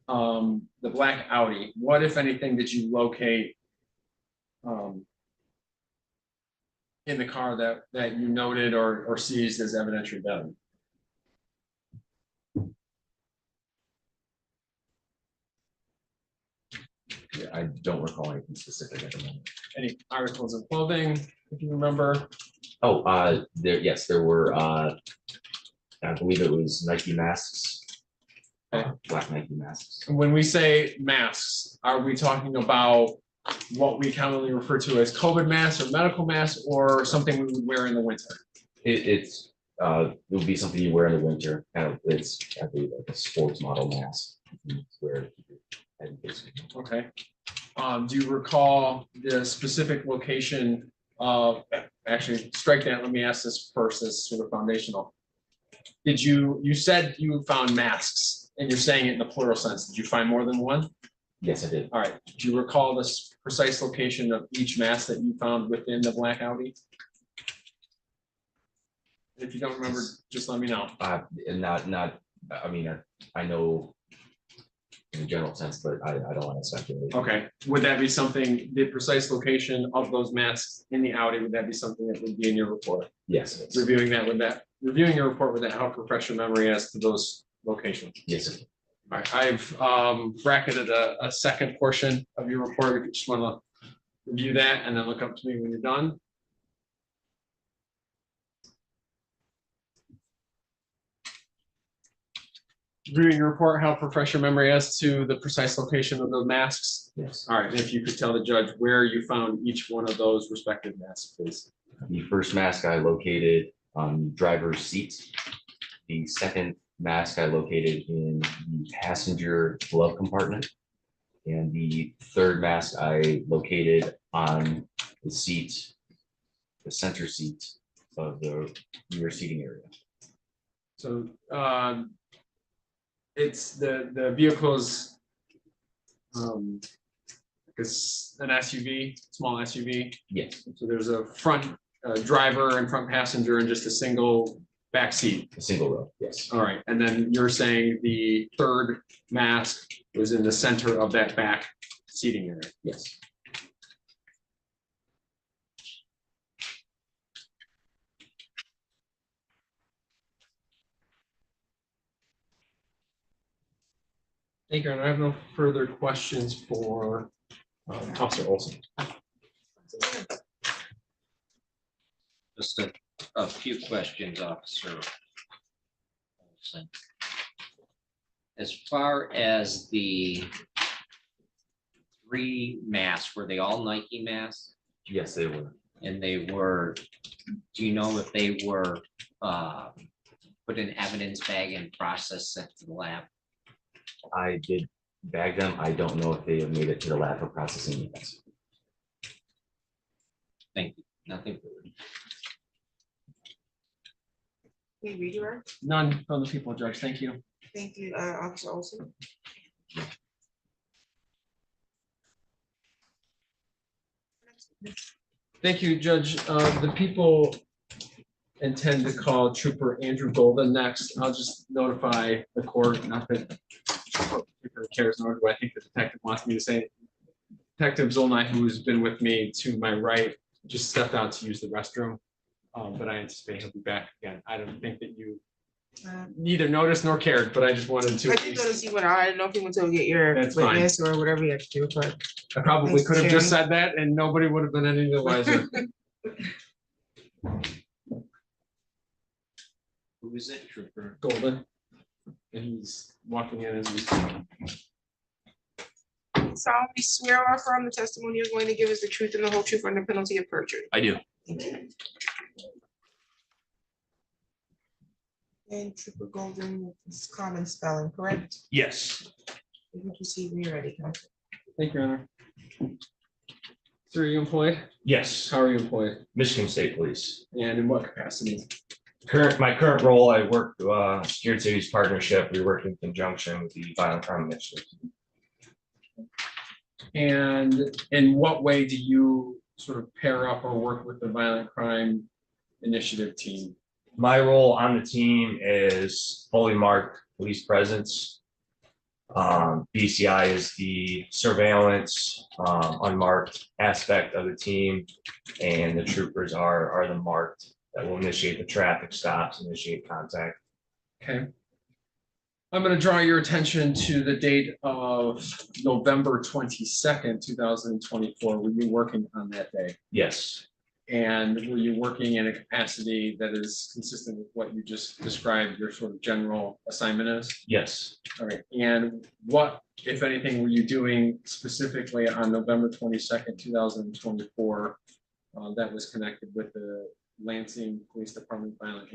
black Audi, what, if anything, did you locate in the car that you noted or seized as evidentiary value? Yeah, I don't recall anything specific at the moment. Any articles of clothing, if you remember? Oh, there were, I believe it was Nike masks. Black Nike masks. And when we say masks, are we talking about what we commonly refer to as COVID masks or medical masks, or something we would wear in the winter? It would be something you wear in the winter, kind of, it's, I believe, like a sports model mask. Where. Okay. Do you recall the specific location of, actually, strike that, let me ask this first, this is sort of foundational. You said you found masks, and you're saying it in the plural sense. Did you find more than one? Yes, I did. All right. Do you recall the precise location of each mask that you found within the black Audi? If you don't remember, just let me know. And I mean, I know in a general sense, but I don't want to speculate. Okay, would that be something, the precise location of those masks in the Audi, would that be something that would be in your report? Yes. Reviewing your report, would that help refresh your memory as to those locations? Yes, sir. All right, I've bracketed a second portion of your report. If you just want to review that and then look up to me when you're done. Reviewing your report, help refresh your memory as to the precise location of the masks. Yes. All right, if you could tell the judge where you found each one of those respective masks, please. The first mask I located on driver's seat. The second mask I located in the passenger glove compartment. And the third mask I located on the seat, the center seat of the rear seating area. So it's the vehicle's it's an SUV, small SUV. Yes, So there's a front driver and front passenger and just a single back seat. a single row, yes. All right, and then you're saying the third mask was in the center of that back seating area. Yes. Thank you, and I have no further questions for Officer Olson. Just a few questions, Officer Olson. As far as the 3 masks, were they all Nike masks? Yes, they were. And they were, do you know if they were put in evidence bag and processed sent to the lab? I did bag them. I don't know if they have made it to the lab for processing yet. Thank you. Nothing further. Can you redirect? None from the people, Judge. Thank you. Thank you, Officer Olson. Thank you, Judge. The people intend to call Trooper Andrew Golden next. I'll just notify the court, not that Trooper cares, nor do I think the detective wants me to say. Detective Zolnai, who's been with me to my right, just stepped out to use the restroom. But I anticipate he'll be back again. I don't think that you neither noticed nor cared, but I just wanted to. I did notice you went out. I didn't know if you went to go get your That's fine. witness or whatever you had to do, but. I probably could have just said that and nobody would have been any the wiser. Who is it, Trooper? Golden. And he's walking in as we speak. Solemnly swear or affirm the testimony you're going to give is the truth and the whole truth under penalty of perjury. I do. And Trooper Golden, is common spelling, correct? Yes. You can proceed when you're ready, Counsel. Thank you, Your Honor. Sir, are you employed? Yes, How are you employed? Michigan State Police. And in what capacity? My current role, I work Secured Cities Partnership. We work in conjunction with the Violent Crime Initiative. And in what way do you sort of pair up or work with the Violent Crime Initiative team? My role on the team is fully marked police presence. BCI is the surveillance, unmarked aspect of the team, and the troopers are the marked that will initiate the traffic stops, initiate contact. Okay. I'm going to draw your attention to the date of November 22nd, 2024. Were you working on that day? Yes, And were you working in a capacity that is consistent with what you just described your sort of general assignment is? yes. All right. And what, if anything, were you doing specifically on November 22nd, 2024 that was connected with the Lansing Police Department Violent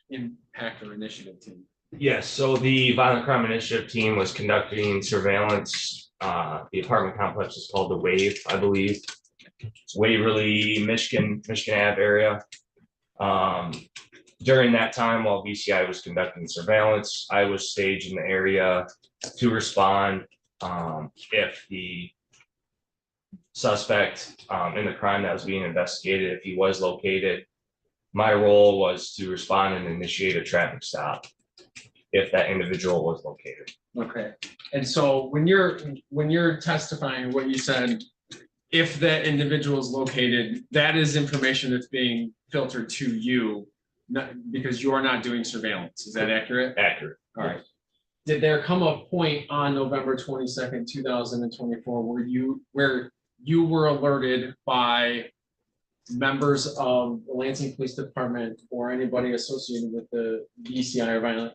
Impact or Initiative Team? Yes, so the Violent Crime Initiative team was conducting surveillance. The apartment complex is called the Wave, I believe. Waverly, Michigan Ave area. During that time, while VCI was conducting surveillance, I was staged in the area to respond if the suspect in the crime that was being investigated, if he was located. My role was to respond and initiate a traffic stop if that individual was located. Okay. And so when you're testifying, what you said, if that individual is located, that is information that's being filtered to you, not because you're not doing surveillance. Is that accurate? Accurate. All right. Did there come a point on November 22nd, 2024, where you were alerted by members of the Lansing Police Department or anybody associated with the VCI or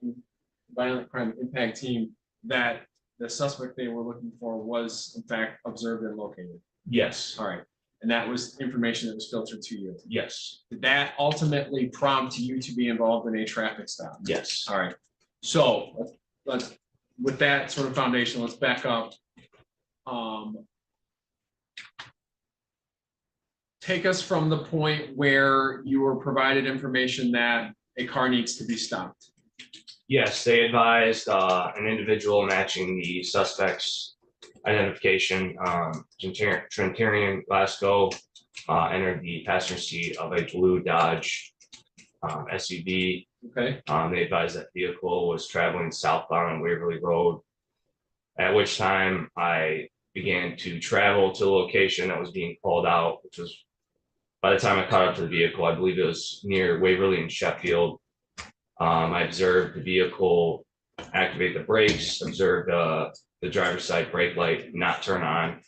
Violent Crime Impact Team that the suspect they were looking for was in fact observed and located? Yes, All right. And that was information that was filtered to you. yes, Did that ultimately prompt you to be involved in a traffic stop? yes. All right. So let's with that sort of foundation, let's back up. Take us from the point where you were provided information that a car needs to be stopped. Yes, they advised an individual matching the suspect's identification, Trentarian Glasgow, entered the passenger seat of a blue Dodge SUV. Okay. They advised that vehicle was traveling southbound on Waverly Road, at which time I began to travel to the location that was being called out, which was, by the time I caught up to the vehicle, I believe it was near Waverly and Sheffield. I observed the vehicle activate the brakes, observed the driver's side brake light not turn on,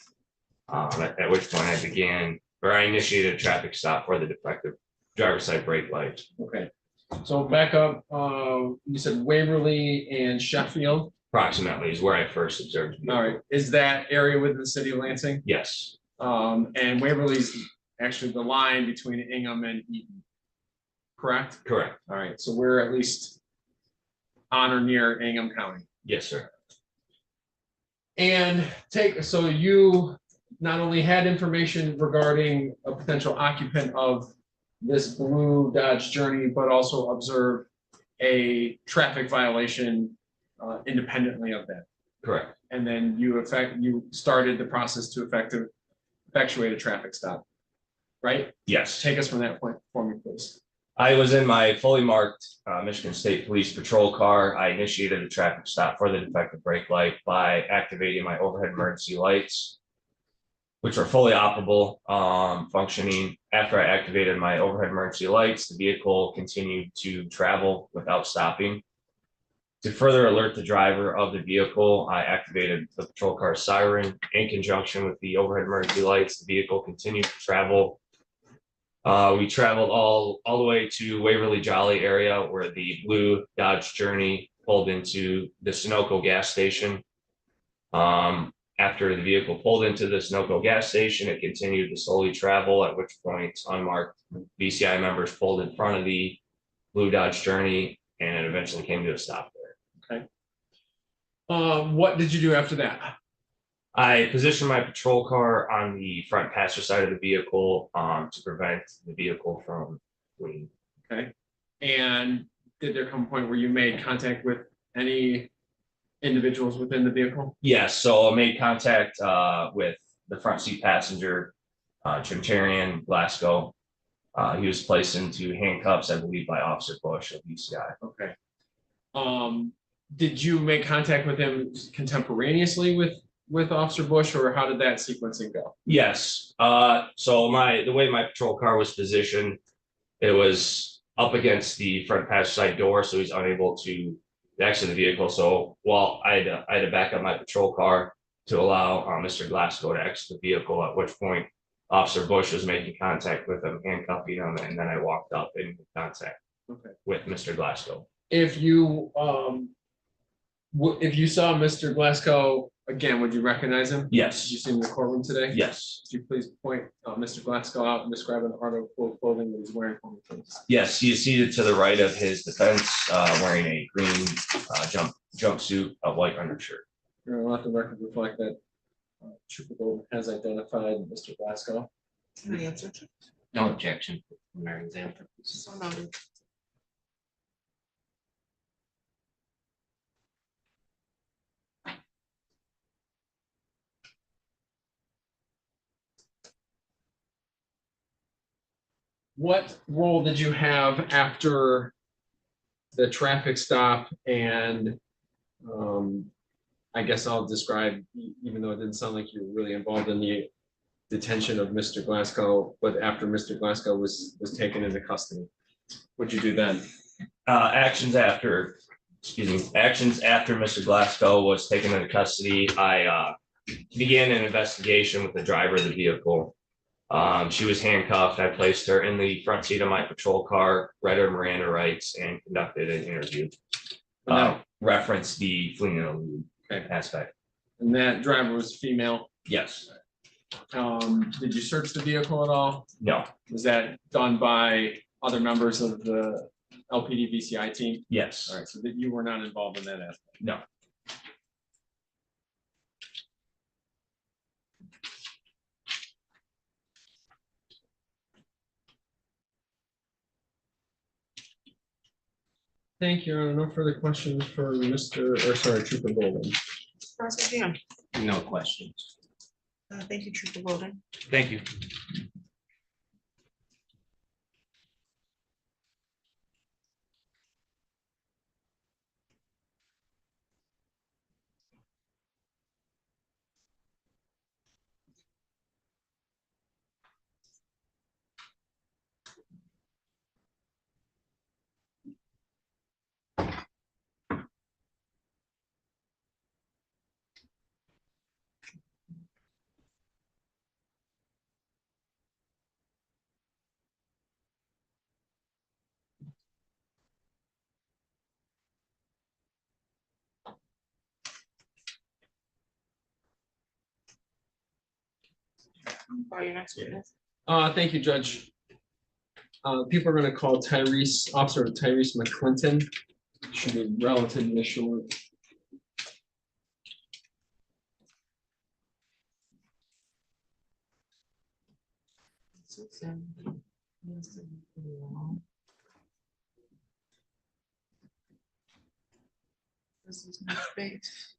at which point I initiated a traffic stop for the defective driver's side brake light. Okay. So back up, you said Waverly and Sheffield. Approximately is where I first observed the vehicle. All right. Is that area within the city of Lansing? Yes, And Waverly's actually the line between Ingham and Eaton. Correct? correct. All right. So we're at least on or near Ingham County. Yes, sir. And so you not only had information regarding a potential occupant of this blue Dodge Journey, but also observed a traffic violation independently of that. Correct. And then you started the process to effectuate a traffic stop, right? Yes. Take us from that point for me, please. I was in my fully marked Michigan State Police patrol car. I initiated a traffic stop for the defective brake light by activating my overhead emergency lights, which are fully operable, functioning. After I activated my overhead emergency lights, the vehicle continued to travel without stopping. To further alert the driver of the vehicle, I activated the patrol car siren in conjunction with the overhead emergency lights. The vehicle continued to travel. We traveled all the way to Waverly Jolly area where the blue Dodge Journey pulled into the Sunoco gas station. After the vehicle pulled into the Sunoco gas station, it continued to slowly travel, at which point unmarked VCI members pulled in front of the blue Dodge Journey and it eventually came to a stop there. Okay. What did you do after that? I positioned my patrol car on the front passenger side of the vehicle to prevent the vehicle from fleeing. Okay. And did there come a point where you made contact with any individuals within the vehicle? Yes, so I made contact with the front seat passenger, Trentarian Glasgow. He was placed into handcuffs, I believe, by Officer Bush of VCI. Okay. Did you make contact with him contemporaneously with Officer Bush, or how did that sequencing go? Yes. So the way my patrol car was positioned, it was up against the front passenger side door, so he's unable to the vehicle. So while I had to back up my patrol car to allow Mr. Glasgow to exit the vehicle, at which point Officer Bush was making contact with him, handcuffing him, and then I walked up in contact Okay. with Mr. Glasgow. If you if you saw Mr. Glasgow again, would you recognize him? Did Yes, you see him in the courtroom today? yes, Could you please point Mr. Glasgow out and describe an article of clothing that he's wearing for me, please? yes. He is seated to the right of his defense, wearing a green jumpsuit, a white undershirt. You're gonna let the record reflect that Trooper Golden has identified Mr. Glasgow. Can I answer? No objection. Preliminary exam. So noted. What role did you have after the traffic stop and I guess I'll describe, even though it didn't sound like you were really involved in the detention of Mr. Glasgow, but after Mr. Glasgow was taken into custody, what'd you do then? Actions after Mr. Glasgow was taken into custody, I began an investigation with the driver of the vehicle. She was handcuffed. I placed her in the front seat of my patrol car, read her Miranda rights, and conducted an interview. Referenced the fleeing in a lead aspect. And that driver was female. Yes. Did you search the vehicle at all? No. Was that done by other members of the LPD VCI team? Yes. All right, so that you were not involved in that aspect? No. Thank you. Your Honor. No further questions for Trooper Golden. Officer Jam. No questions. Thank you, Trooper Golden. Thank you. Call your next witness. Thank you, Judge. People are gonna call Officer Tyrese McClinton. Should be relatively short. This is my space.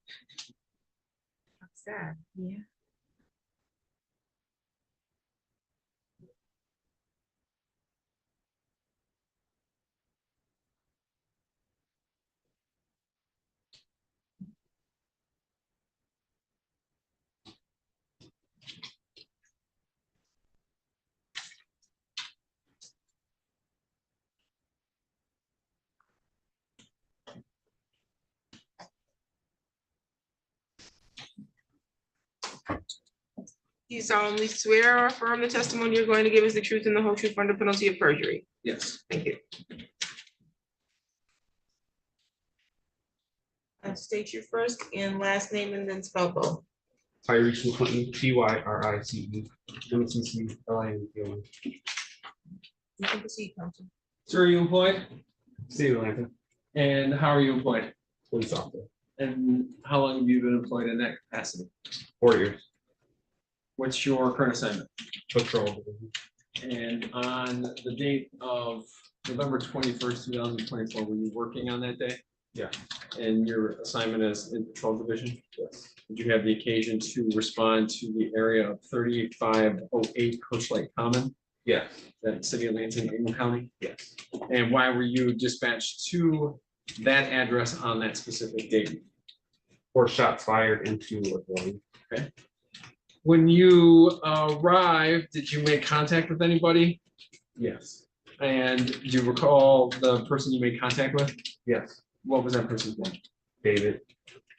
What's that? Yeah. Do you solemnly swear or affirm the testimony you're going to give is the truth and the whole truth under penalty of perjury? Yes. Thank you. State your first and last name and then spell both. Tyrese McClinton, Tyrice, McClinton. You can proceed, counsel. Sir, are you employed? State of Atlanta, And how are you employed? police officer, And how long have you been employed in that capacity? 4 years, What's your current assignment? patrol division. And on the date of November 21st, 2024, were you working on that day? Yeah. And your assignment is in patrol division? Yes. Did you have the occasion to respond to the area of 38508 Coach Lake Common, Yes, that city of Lansing, Ingham County? yes. And why were you dispatched to that address on that specific date? 4 shots fired into a building. When you arrived, did you make contact with anybody? Yes, And do you recall the person you made contact with? yes. What was that person's name? David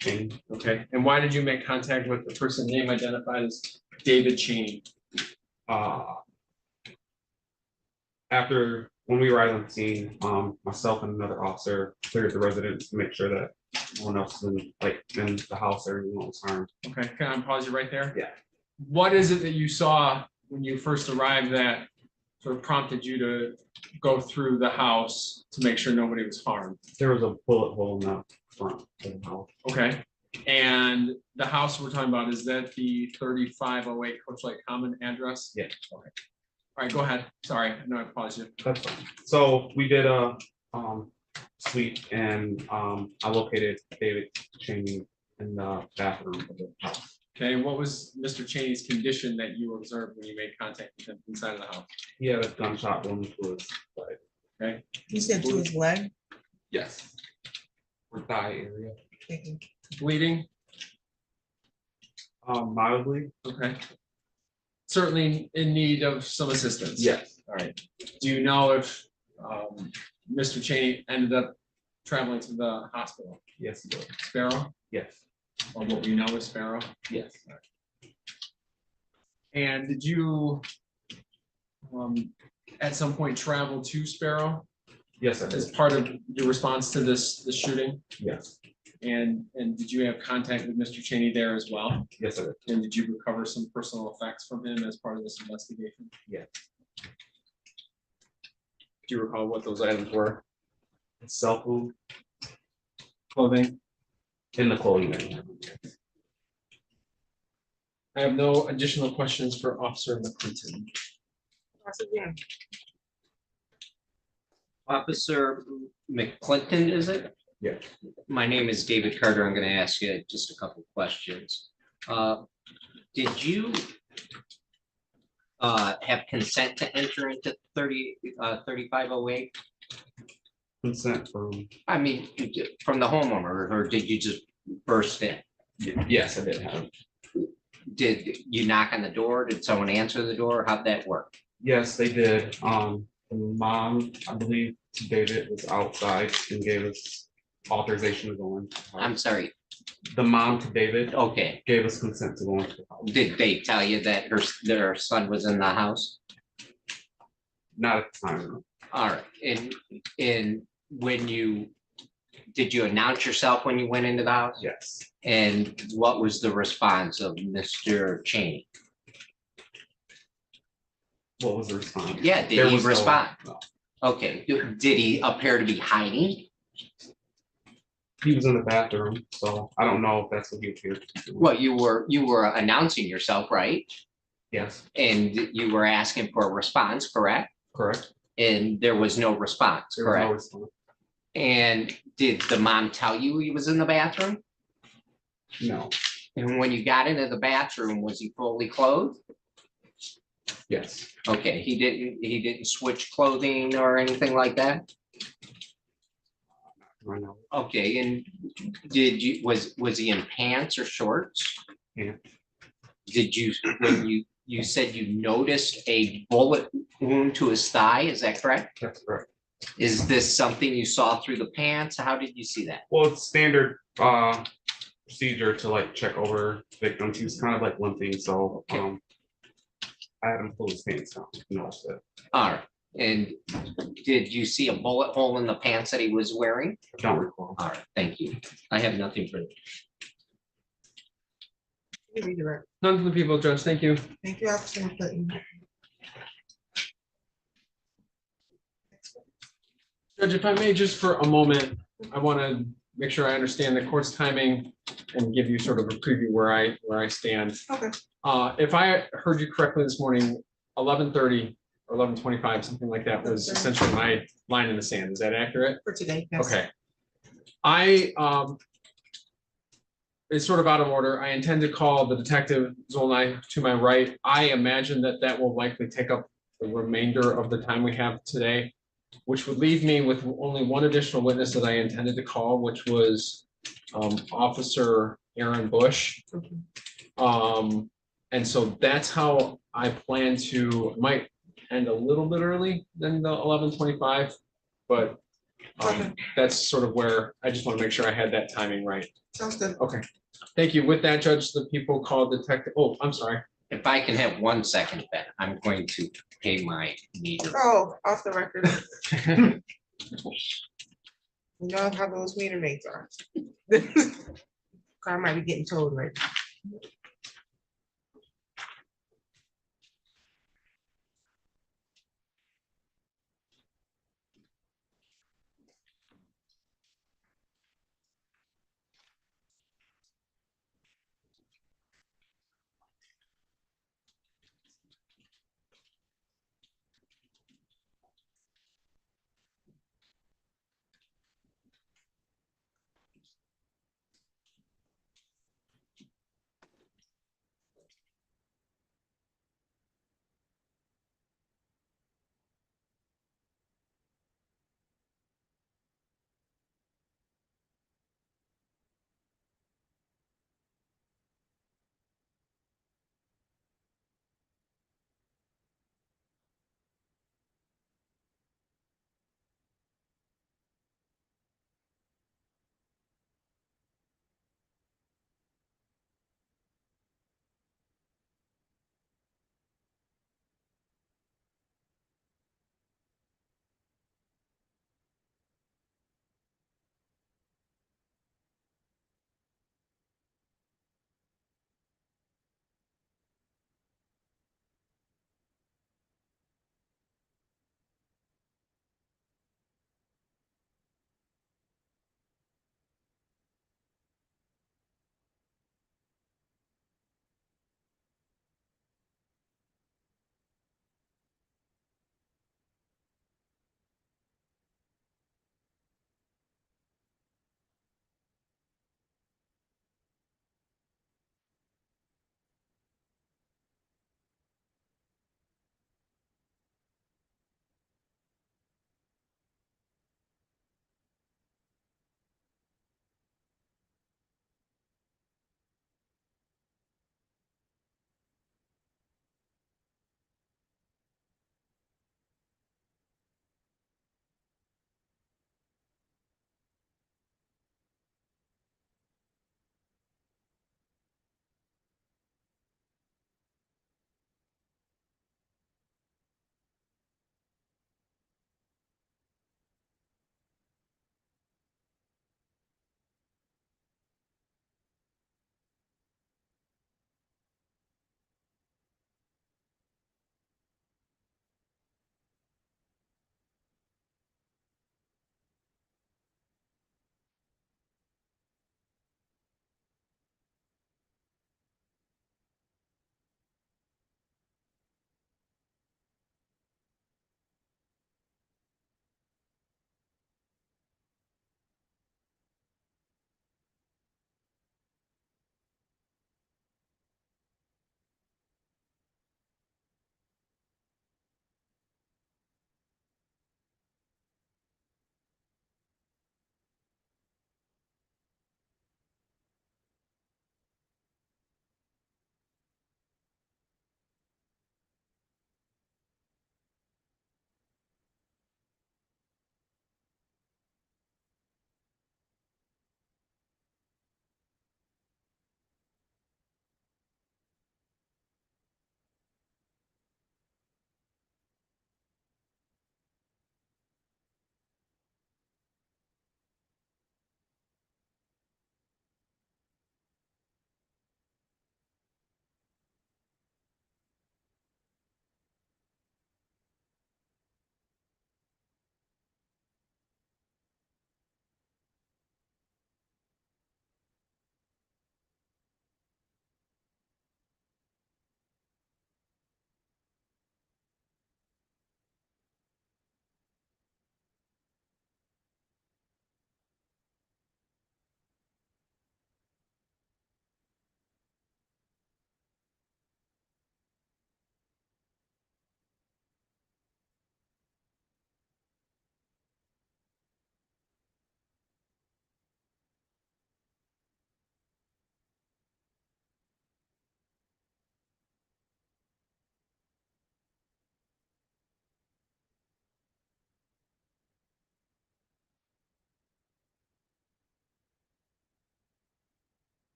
King. Okay, and why did you make contact with the person name identified as David Cheney? After, when we arrived on the scene, myself and another officer cleared the residence to make sure that no one else in the house or anyone was harmed. Okay, can I pause you right there? Yeah. What is it that you saw when you first arrived that sort of prompted you to go through the house to make sure nobody was harmed? There was a bullet hole in the front of the house. Okay, and the house we're talking about, is that the 3508 Coach Lake Common address? Yeah. Okay. All right, go ahead. Sorry, I know I paused you. That's fine. So we did a sweep and I located David Cheney in the bathroom of the house. Okay, and what was Mr. Cheney's condition that you observed when you made contact with him inside of the house? He had a gunshot wound to his leg. Okay, You said to his leg? Yes. Or thigh area. bleeding? Mildly. Okay. Certainly in need of some assistance. Yes. All right. Do you know if Mr. Cheney ended up traveling to the hospital? Yes, he did. Sparrow? Yes. Or what we know is Sparrow? Yes. And did you at some point travel to Sparrow Yes, I as did. part of your response to this shooting? Yes. And did you have contact with Mr. Cheney there as well? Yes, I did. And did you recover some personal effects from him as part of this investigation? Yes. Do you recall what those items were? Cell phone Clothing? in the clothing area. I have no additional questions for Officer McClinton. Officer McClinton, is it? Yeah. My name is David Carter. I'm going to ask you just a couple questions. Did you have consent to enter into 3508? Consent from. I mean, from the homeowner, or did you just burst in? Yes, I did have. Did you knock on the door? Did someone answer the door? How'd that work? Yes, they did. The mom, I believe, David was outside and gave us authorization to go in. I'm sorry. The mom to David Okay. gave us consent to go into the house. Did they tell you that her son was in the house? Not at the time. No. All right. And when did you announce yourself when you went into the house? Yes. And what was the response of Mr. Cheney? What was the response? Yeah, There did he was no- respond? no. Okay, did he appear to be hiding? He was in the bathroom, so I don't know if that's what he appeared to do. Well, you were announcing yourself, right? Yes, And you were asking for a response, correct? correct. And there was no response, There was no correct? response. And did the mom tell you he was in the bathroom? No, And when you got into the bathroom, was he fully clothed? yes, Okay, he didn't switch clothing or anything like that? I know. Okay, and was he in pants or shorts? Yeah. Did you, when you said you noticed a bullet wound to his thigh, is that correct? That's correct. Is this something you saw through the pants? How did you see that? Well, it's standard procedure to like check over victims. He was kind of like limping, so Okay. I had him pull his pants down. Noticed it. All right, and did you see a bullet hole in the pants that he was wearing? I don't recall. All right, thank you. I have nothing further. You redirect. None to the people, Judge. Thank you. Thank you, Officer McClinton. Judge, if I may, just for a moment, I want to make sure I understand the court's timing and give you sort of a preview where I stand. Okay. If I heard you correctly this morning, 11:30 or 11:25, something like that was essentially my line in the sand. Is that accurate? For today. Yes. Okay. It's sort of out of order. I intend to call the detective Zolnai to my right. I imagine that will likely take up the remainder of the time we have today, which would leave me with only one additional witness that I intended to call, which was Officer Aaron Bush. And so that's how I plan to, might end a little bit early than the 11:25, but Okay. That's sort of where, I just want to make sure I had that timing right. Sounds good. Okay. Thank you. With that, Judge, the people called detective, oh, I'm sorry. If I can have 1 second, Ben, I'm going to pay my meter. Oh, off the record. You know how those meter mates are. Car might be getting towed right now.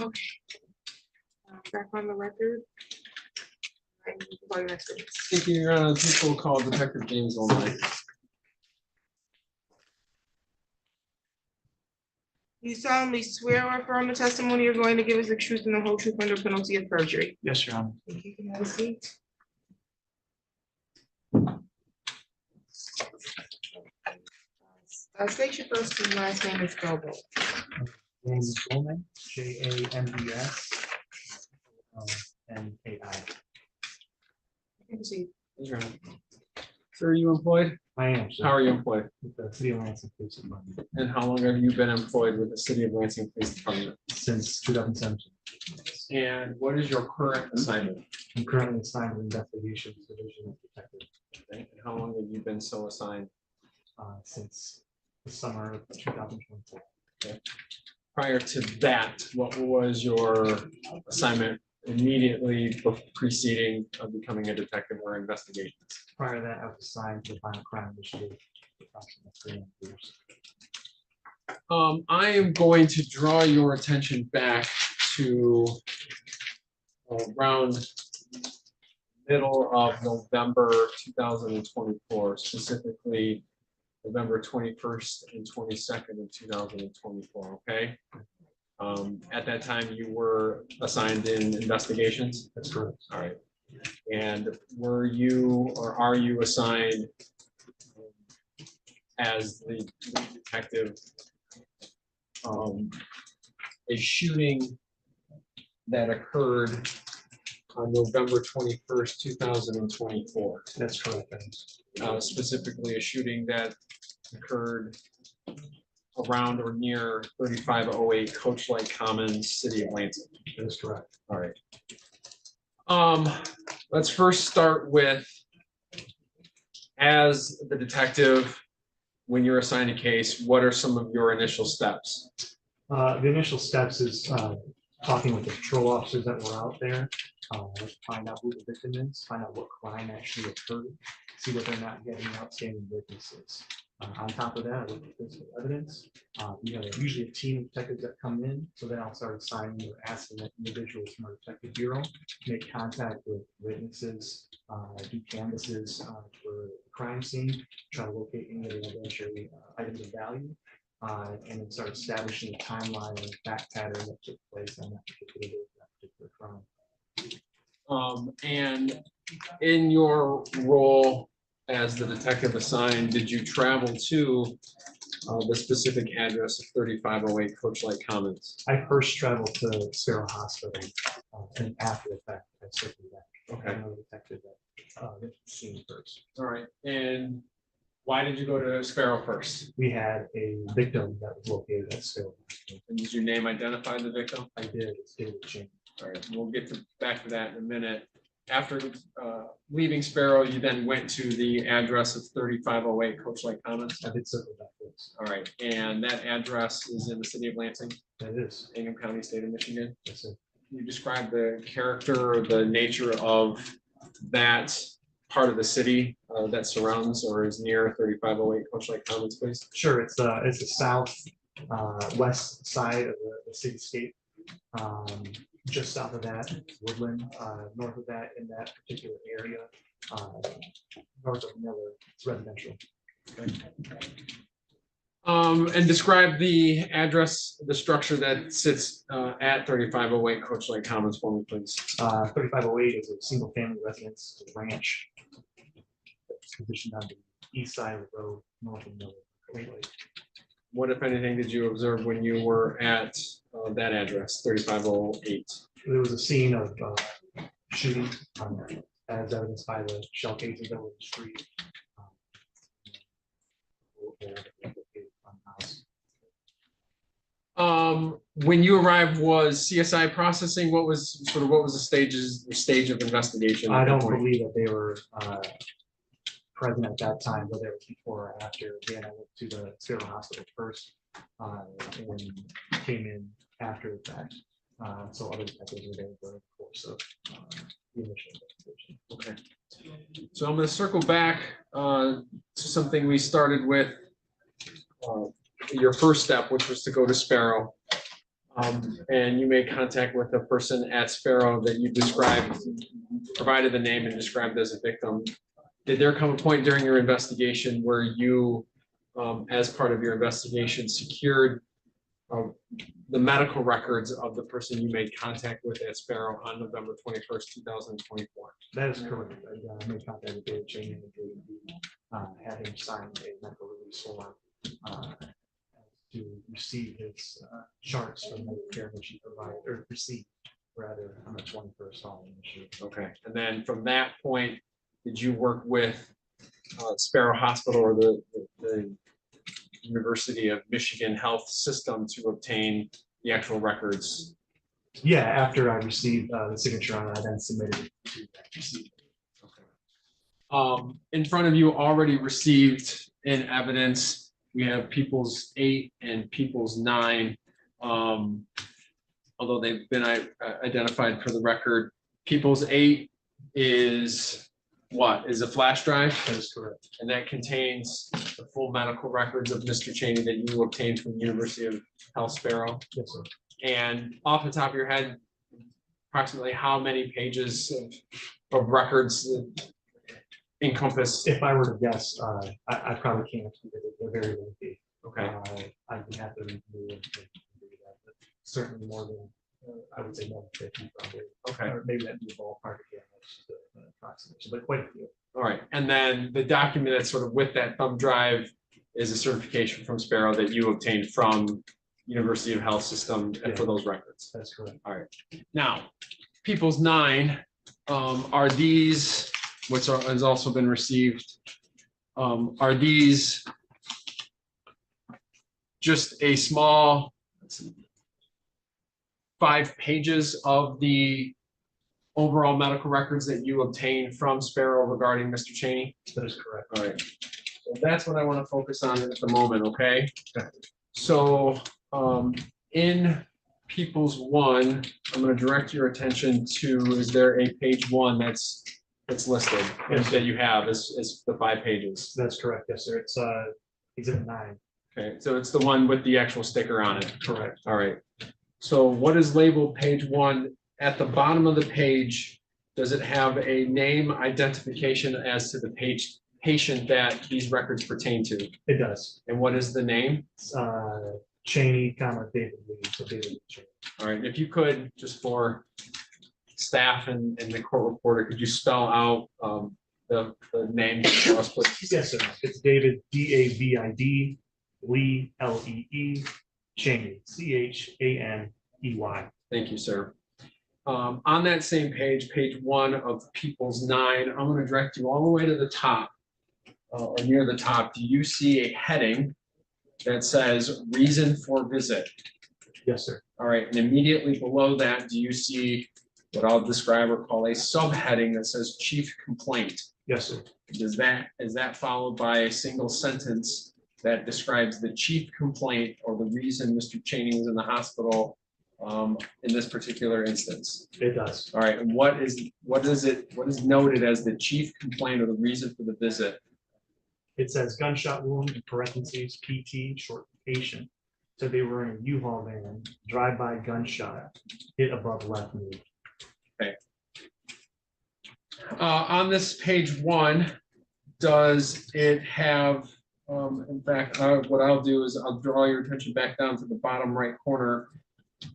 Okay. Back on the record. I need to call your next witness. Thank you, Your Honor. This will call Detective James O'Malley. You solemnly swear or affirm the testimony you're going to give is the truth and the whole truth under penalty of perjury. Yes, Your Honor. Thank you. You can have a seat. State your first and last name is spelled out. James Bowman, JAMES. NAI. You can proceed. Your Honor. Sir, are you employed? I am, sir. How are you employed? With the City of Lansing Police Department And how long have you been employed with the City of Lansing Police Department? since 2017. And what is your current assignment? I'm currently assigned to Investigations Division of Detective And how long have you been so assigned? since the summer of 2024. Prior to that, what was your assignment immediately preceding becoming a detective or investigations? Prior to that, I was assigned to the Violent Crime Initiative for approximately 3 years. I am going to draw your attention back to around middle of November 2024, specifically November 21st and 22nd of 2024, okay? At that time, you were assigned in investigations? That's correct. All right. And were you or are you assigned as the lead detective a shooting that occurred on November 21st, 2024? That's correct. Specifically a shooting that occurred around or near 3508 Coachlight Commons, City of Lansing. That is correct. All right. Let's first start with, as the detective, when you're assigned a case, what are some of your initial steps? The initial steps is talking with the patrol officers that were out there, find out who the victim is, find out what crime actually occurred, see whether or not getting outstanding witnesses. On top of that, I look at physical evidence. We have usually a team of detectives that come in, so then I'll start assigning or asking that individuals from our detective bureau make contact with witnesses, do canvasses for the crime scene, try to locate any of the evidentiary items of value, and then start establishing a timeline and fact pattern that took place on that particular day, that particular crime. And in your role as the detective assigned, did you travel to the specific address of 3508 Coachlight Commons? I first traveled to Sparrow Hospital, and after the fact, I circled back. Okay. I know the detective that seen first. All right. And why did you go to Sparrow first? We had a victim that was located at Sparrow. And did your name identify the victim? I did. It's David Chin. All right, we'll get back to that in a minute. After leaving Sparrow, you then went to the address of 3508 Coachlight Commons. I did circle back. Yes. All right, and that address is in the city of Lansing, That is. Ingham County, state of Michigan. Yes, sir. Can you describe the character or the nature of that part of the city that surrounds or is near 3508 Coachlight Commons, please? Sure. It's the south west side of the cityscape. Just south of that, Woodland, north of that, in that particular area, north of Miller, it's residential. And describe the address, the structure that sits at 3508 Coachlight Commons for me, please. 3508 is a single family residence, it's a ranch. It's positioned on the east side of the road, north of Miller. What, if anything, did you observe when you were at that address, 3508? There was a scene of shooting, as evidenced by the shell casings that were in the street. When you arrived, was CSI processing? What was the stage of investigation? I don't believe that they were present at that time, whether it was before or after. Again, I went to the Sparrow Hospital first and came in after the fact. So other detectives were there for the course of the initial investigation. Okay. So I'm going to circle back to something we started with your first step, which was to go to Sparrow. And you made contact with the person at Sparrow that you described, provided the name and described as a victim. Did there come a point during your investigation where you, as part of your investigation, secured the medical records of the person you made contact with at Sparrow on November 21st, 2024? That is correct. I made contact with David Cheney and David, had him sign a medical release form to receive his charts from Medicare, which he provided, or received rather, on the 21st following issue. Okay, and then from that point, did you work with Sparrow Hospital or the University of Michigan Health System to obtain the actual records? Yeah, after I received the signature on it, I then submitted it to receive. In front of you already received in evidence, we have People's 8 and People's 9. Although they've been identified for the record. People's 8 is what? Is a flash drive? That is correct. And that contains the full medical records of Mr. Cheney that you obtained from the University of Health Sparrow. Yes, sir. And off the top of your head, approximately how many pages of records encompass? If I were to guess, I probably can't, because they're very lengthy. Okay. I'd be happy to review and do that, but certainly more than, I would say more than 50 probably. Okay. Or maybe that'd be a ballpark again, that's the approximation, but quite a few. All right. And then the document that's sort of with that thumb drive is a certification from Sparrow that you obtained from University of Health System and for those records. That's correct. All right. Now, People's 9, are these, which has also been received, are these just a small, let's see, 5 pages of the overall medical records that you obtained from Sparrow regarding Mr. Cheney? That is correct. All right. So that's what I want to focus on at the moment, okay? So in People's 1, I'm going to direct your attention to, is there a page 1 that's listed? Yes. That you have is the 5 pages. That's correct, yes, sir. It's exhibit 9. Okay, so it's the one with the actual sticker on it. Correct. All right. So what is labeled page 1? At the bottom of the page, does it have a name identification as to the patient that these records pertain to? It does. And what is the name? It's, Cheney, David Lee, so David Lee Cheney. All right, if you could, just for staff and the court reporter, could you spell out the name for us, please? Yes, sir. It's David, David, Lee, Lee, Cheney, Chaney. Thank you, sir. On that same page, page 1 of People's 9, I'm going to direct you all the way to the top, or near the top. Do you see a heading that says reason for visit? Yes, sir. All right, and immediately below that, do you see what I'll describe or call a subheading that says chief complaint? Yes, sir. Is that followed by a single sentence that describes the chief complaint or the reason Mr. Cheney was in the hospital in this particular instance? It does. All right, and what is noted as the chief complaint or the reason for the visit? It says gunshot wound in parentheses, PT, short patient. So they were in a U-Haul van, drive-by gunshot, hit above left knee. Okay. On this page 1, does it have, in fact, what I'll do is I'll draw your attention back down to the bottom right corner.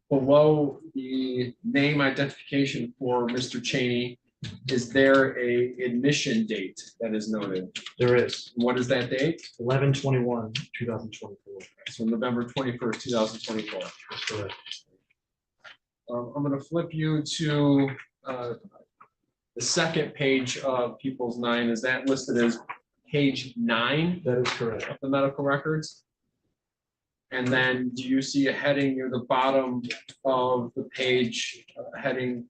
Below the name identification for Mr. Cheney, is there a admission date that is noted? There is. What is that date? 11/21/2024. So November 21st, 2024. That's correct. I'm going to flip you to the second page of People's 9. Is that listed as page 9? That is correct. Of the medical records? And then do you see a heading near the bottom of the page, heading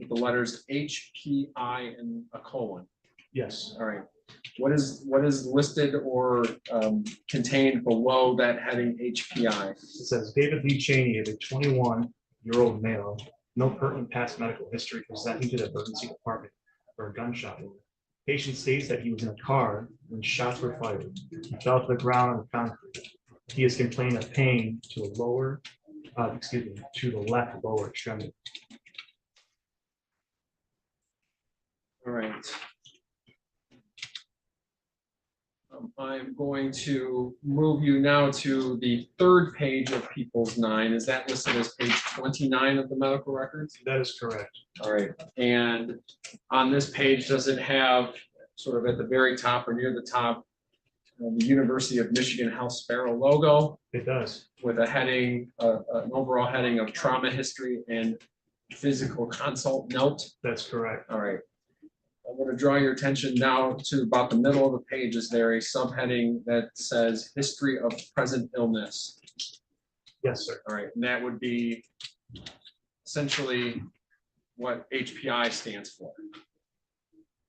with the letters HPI and a colon? Yes. All right. What is listed or contained below that heading HPI? It says David Lee Cheney is a 21-year-old male, no pertinent past medical history, presenting to the emergency department for a gunshot wound. Patient states that he was in a car when shots were fired. He fell to the ground on the concrete. He has complained of pain to a lower to the left lower extremity. All right. I'm going to move you now to the third page of People's 9. Is that listed as page 29 of the medical records? That is correct. All right, and on this page, does it have sort of at the very top or near the top, the University of Michigan Health Sparrow logo It does. with a heading, an overall heading of trauma history and physical consult note? That's correct. All right. I'm going to draw your attention now to about the middle of the page. Is there a subheading that says history of present illness? Yes, sir. All right, and that would be essentially what HPI stands for.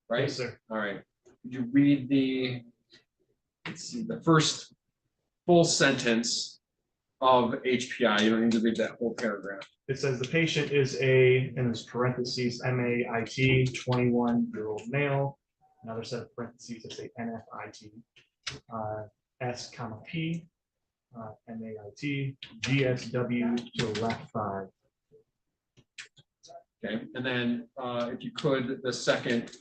Right? Yes, sir. All right. Could you read the, let's see, the first full sentence of HPI? You don't need to read that whole paragraph. It says the patient is a, in his parentheses, MAIT, 21-year-old male. Another set of parentheses that say NFIT, S, P, MAIT, GSW to the left 5. Okay, and then if you could, the second,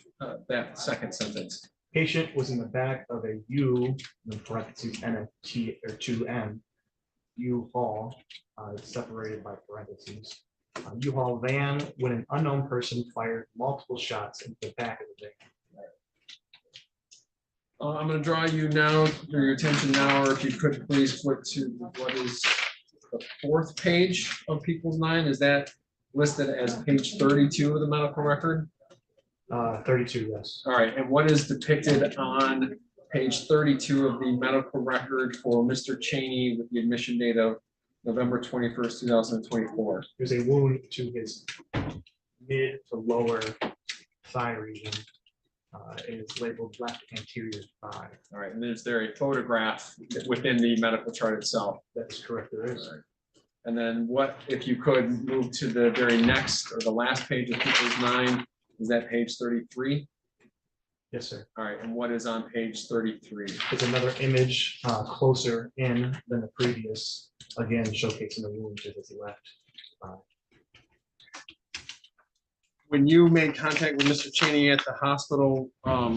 that second sentence. Patient was in the back of a U, in parentheses, NFT or 2M, U-Haul, separated by parentheses. U-Haul van when an unknown person fired multiple shots into the back of the van. I'm going to draw you now, or your attention now, or if you could please flip to what is the fourth page of People's 9. Is that listed as page 32 of the medical record? 32, yes. All right, and what is depicted on page 32 of the medical record for Mr. Cheney with the admission date of November 21st, 2024? There's a wound to his mid to lower thigh region. It is labeled left anterior thigh. All right, and is there a photograph within the medical chart itself? That is correct, there is. And then what, if you could move to the very next or the last page of People's 9, is that page 33? Yes, sir. All right, and what is on page 33? It's another image closer in than the previous, again showcasing the wound to his left. When you made contact with Mr. Cheney at the hospital,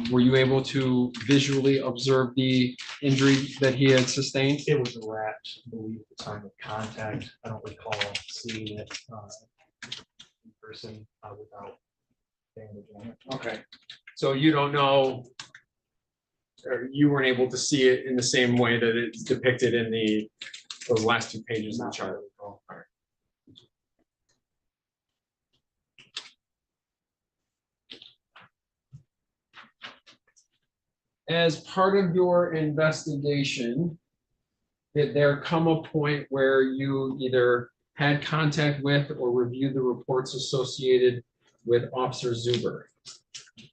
were you able to visually observe the injury that he had sustained? It was wrapped, I believe, at the time of contact. I don't recall seeing it in person without bandage on it. Okay, so you don't know, or you weren't able to see it in the same way that it's depicted in those last 2 pages of the chart. All right. As part of your investigation, did there come a point where you either had contact with or reviewed the reports associated with Officer Zuber?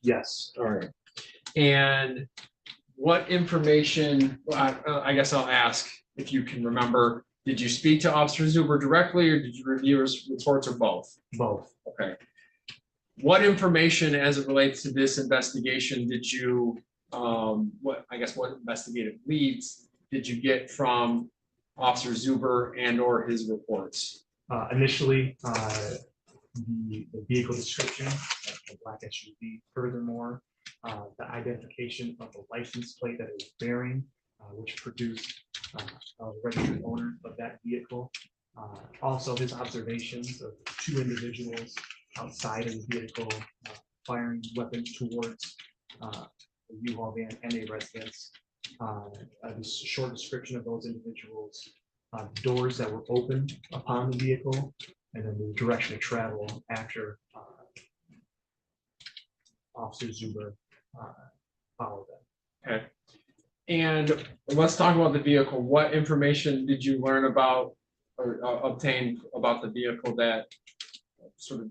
Yes. All right. And what information, I guess I'll ask if you can remember, did you speak to Officer Zuber directly or did you review his reports or both? Both. Okay. What information as it relates to this investigation did you, what investigative leads did you get from Officer Zuber and or his reports? Initially, the vehicle description, the black SUV. Furthermore, the identification of the license plate that it was bearing, which produced a registered owner of that vehicle. Also, his observations of 2 individuals outside of the vehicle firing weapons towards a U-Haul van and a residence. A short description of those individuals, doors that were open upon the vehicle, and then the direction of travel after Officer Zuber followed them. Okay. And let's talk about the vehicle. What information did you learn about or obtain about the vehicle that sort of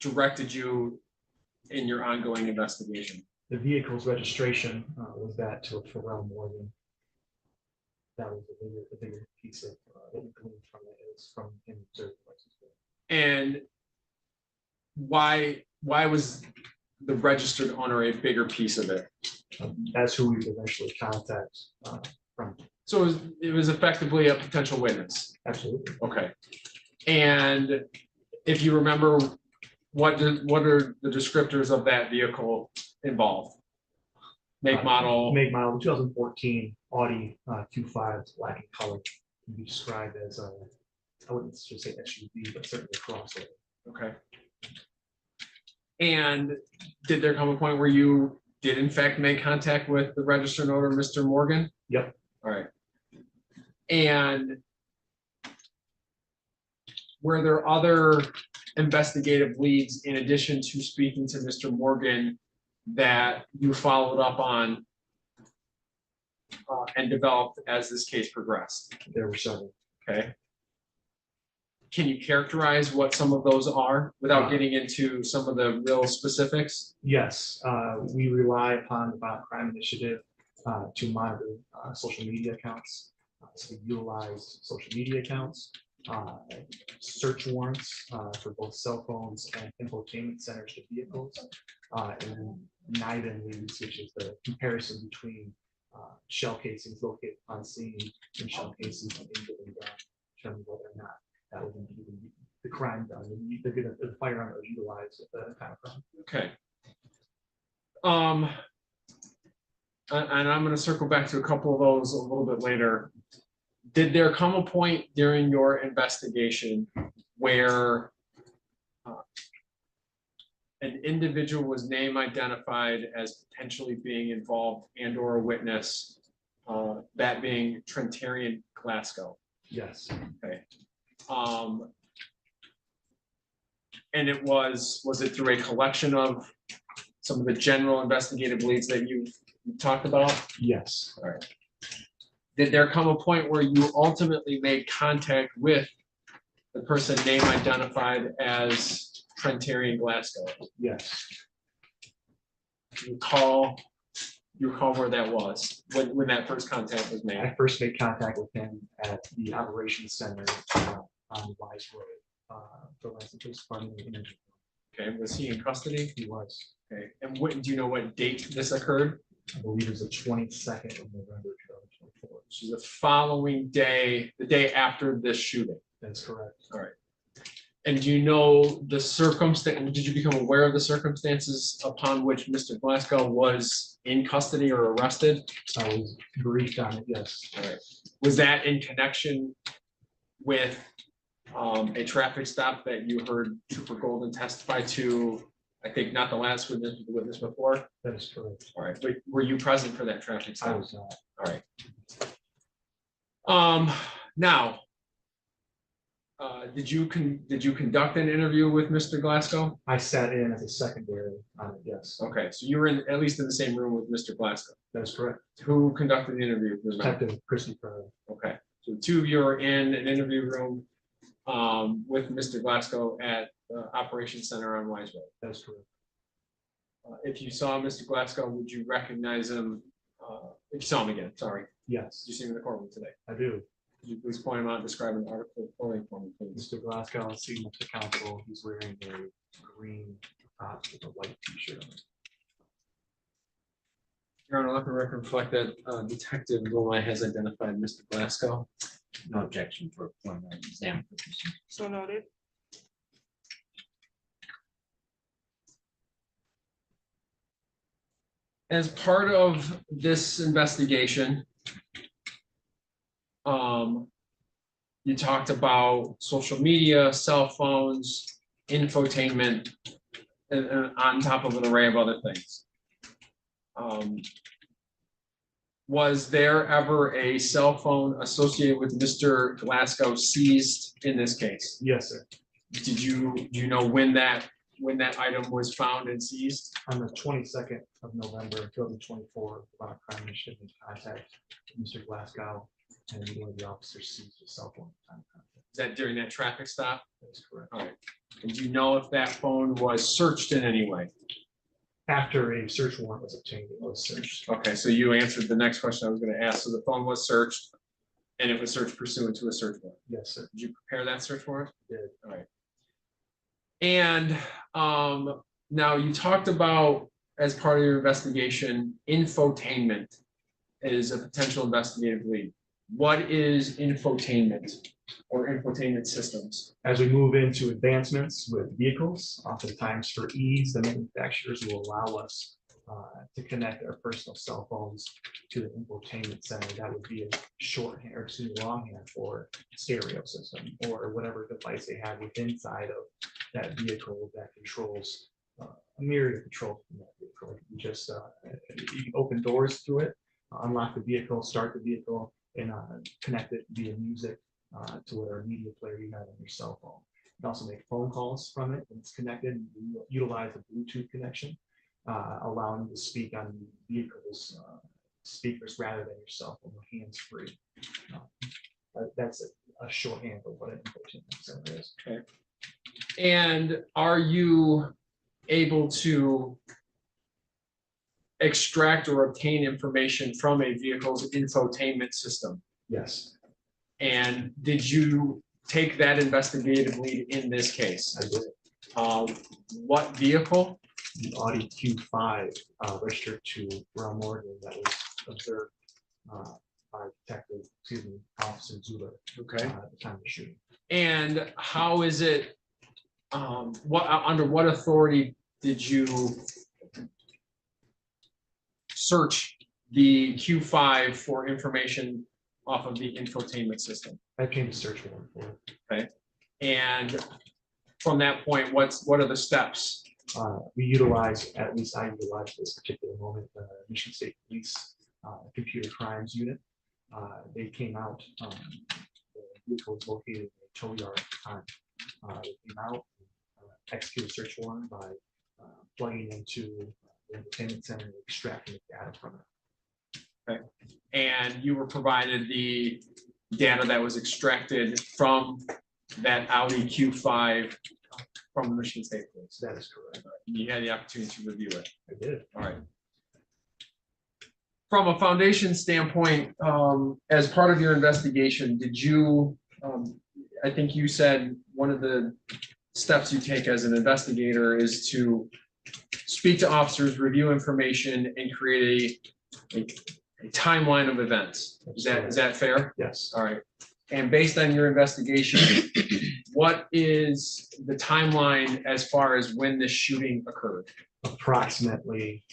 directed you in your ongoing investigation? The vehicle's registration was that to a Pharrell Morgan. That was the bigger piece of what we gleaned from it. It was from him observing license plate. And why was the registered owner a bigger piece of it? That's who we would eventually contact from So it was effectively a potential witness. Absolutely. Okay. And if you remember, what are the descriptors of that vehicle involved? Make, model. Make model 2014 Audi Q5 black in color. Can be described as a, I wouldn't just say SUV, but certainly a crossover. Okay. And did there come a point where you did in fact make contact with the registered owner, Mr. Morgan? Yep. All right. And were there other investigative leads in addition to speaking to Mr. Morgan that you followed up on and developed as this case progressed? There were several. Okay. Can you characterize what some of those are without getting into some of the real specifics? Yes, we rely upon the Violent Crime Initiative to monitor social media accounts. So we utilize social media accounts, search warrants for both cell phones and infotainment centers to vehicles, and then NIDA leads, which is the comparison between shell casings located on scene and shell casings in the gun, determine whether or not that would indeed be the crime done. The firearm was utilized at the time of crime. Okay. And I'm going to circle back to a couple of those a little bit later. Did there come a point during your investigation where an individual was name identified as potentially being involved and or a witness, that being Trentarian Glasgow? Yes. Okay. And it was it through a collection of some of the general investigative leads that you talked about? Yes. All right. Did there come a point where you ultimately made contact with the person name identified as Trentarian Glasgow? Yes. You recall where that was, when that first contact was made? I first made contact with him at the operations center on Wise Road. For license funding the interview. Okay, was he in custody? He was. Okay, and what, do you know what date this occurred? I believe it was the 22nd of November 2024. Which is the following day, the day after this shooting. That's correct. All right. And do you know the circumstance, did you become aware of the circumstances upon which Mr. Glasgow was in custody or arrested? I was briefed on it, yes. All right. Was that in connection with a traffic stop that you heard Trooper Golden testify to? I think not the last witness, but the witness before? That is correct. All right, but were you present for that traffic stop? I was not. All right. Now, did you conduct an interview with Mr. Glasgow? I sat in as a secondary on it, yes. Okay, so you were at least in the same room with Mr. Glasgow. That is correct. Who conducted the interview? Detective Christy Pryor. Okay, so the two of you are in an interview room with Mr. Glasgow at the Operations Center on Wise Road. That is correct. If you saw Mr. Glasgow, would you recognize him? If you saw him again, sorry. Yes, Did you see him in the courtroom today? I do. Could you please point him out and describe an article for me, please? Mr. Glasgow, sitting next to counsel, he's wearing a green top with a white t-shirt on. Your Honor, let the record reflect that Detective Gomez has identified Mr. Glasgow. No objection for preliminary exam purposes. So noted. As part of this investigation, you talked about social media, cell phones, infotainment, and on top of an array of other things. Was there ever a cell phone associated with Mr. Glasgow seized in this case? Yes, sir. Do you know when that item was found and seized? On the 22nd of November 2024, about crime initiative in contact with Mr. Glasgow, and one of the officers seized his cell phone. Is that during that traffic stop? That's correct. All right. And do you know if that phone was searched in any way? After a search warrant was obtained, it was searched. Okay, so you answered the next question I was going to ask. So the phone was searched and it was searched pursuant to a search warrant. Yes, sir. Did you prepare that search warrant? Did. All right. And now you talked about, as part of your investigation, infotainment is a potential investigative lead. what is infotainment or infotainment systems? As we move into advancements with vehicles, oftentimes for ease, the manufacturers will allow us to connect our personal cell phones to the infotainment center. That would be a shorthand, or excuse me, longhand for stereo system or whatever device they have within inside of that vehicle that controls a myriad of controls from that vehicle. You just you can open doors through it, unlock the vehicle, start the vehicle, and connect it via music to whatever media player you have on your cell phone. You can also make phone calls from it when it's connected, and utilize the Bluetooth connection, allowing you to speak on the vehicle's speakers rather than your cell phone, hands-free. That's a shorthand of what an infotainment center is. Okay. And are you able to extract or obtain information from a vehicle's infotainment system? Yes, And did you take that investigative lead in this case? I did. What vehicle? The Audi Q5 registered to Brown Morgan that was observed by Detective, Officer Zuber Okay. at the time of the shooting. And how is it, under what authority did you search the Q5 for information off of the infotainment system? I came to search warrant for it. Okay. And from that point, what are the steps? We utilize, at least I utilize this particular moment, the Michigan State Police Computer Crimes Unit. They came out, the vehicle was located in a tow yard at the time. They came out, executed a search warrant by plugging into the entertainment center and extracting the data from it. Okay. And you were provided the data that was extracted from that Audi Q5 from the Michigan State Police. That is correct. You had the opportunity to review it. I did. All right. From a foundation standpoint, as part of your investigation, did you, I think you said one of the steps you take as an investigator is to speak to officers, review information, and create a timeline of events. Is that fair? Yes. All right. And based on your investigation, what is the timeline as far as when this shooting occurred? Approximately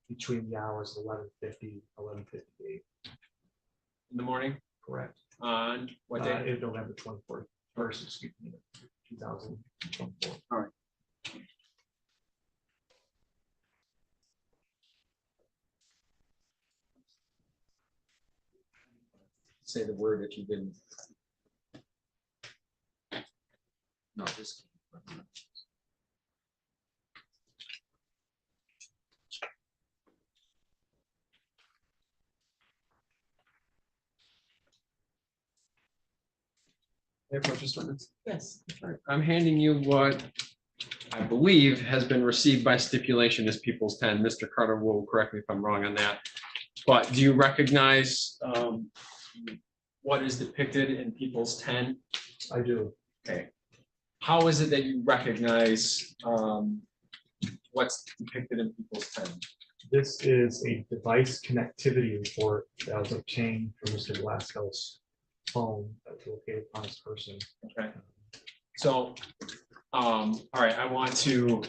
between the hours of 11:50, 11:58. In the morning? Correct. On what day? In November 21st, excuse me, 2024. All right. Say the word if you didn't. No, this. Yes. I'm handing you what I believe has been received by stipulation as People's 10. Mr. Carter will correct me if I'm wrong on that. But do you recognize what is depicted in People's 10? I do. Okay. How is it that you recognize what's depicted in People's 10? This is a device connectivity report that was obtained from Mr. Glasgow's phone that was located on his person. Okay. So, all right, I want to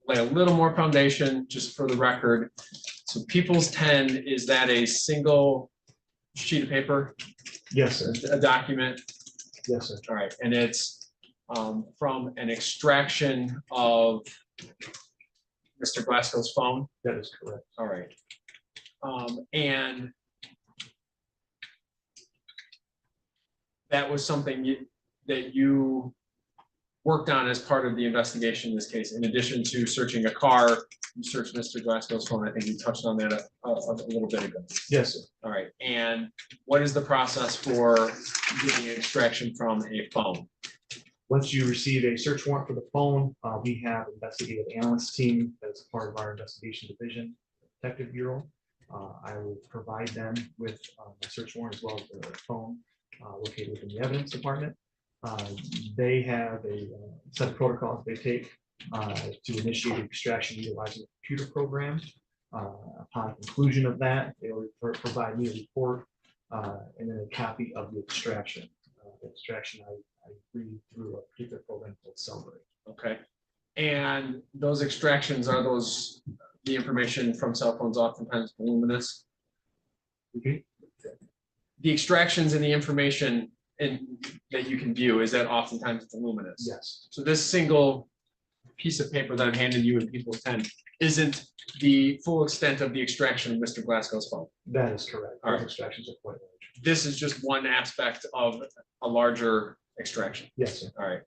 lay a little more foundation just for the record. So People's 10, is that a single sheet of paper? Yes, sir. A document? Yes, sir. All right, and it's from an extraction of Mr. Glasgow's phone? That is correct. All right. And that was something that you worked on as part of the investigation in this case. In addition to searching a car, you searched Mr. Glasgow's phone. I think you touched on that a little bit ago. Yes, sir. All right. And what is the process for getting an extraction from a phone? Once you receive a search warrant for the phone, we have investigative analyst team that's part of our investigation division, Detective Bureau. I will provide them with a search warrant as well as the phone located within the evidence department. They have a set of protocols they take to initiate extraction utilizing a computer program. Upon conclusion of that, they will provide me a report and then a copy of the extraction. The extraction, I read through a particular program called Celebrate. Okay. And those extractions, are those the information from cell phones oftentimes voluminous? Okay. The extractions and the information that you can view, is that oftentimes voluminous? Yes, So this single piece of paper that I'm handing you in People's 10 isn't the full extent of the extraction of Mr. Glasgow's phone. that is correct. All right. Those extractions are quite large. This is just one aspect of a larger extraction. Yes, sir. All right.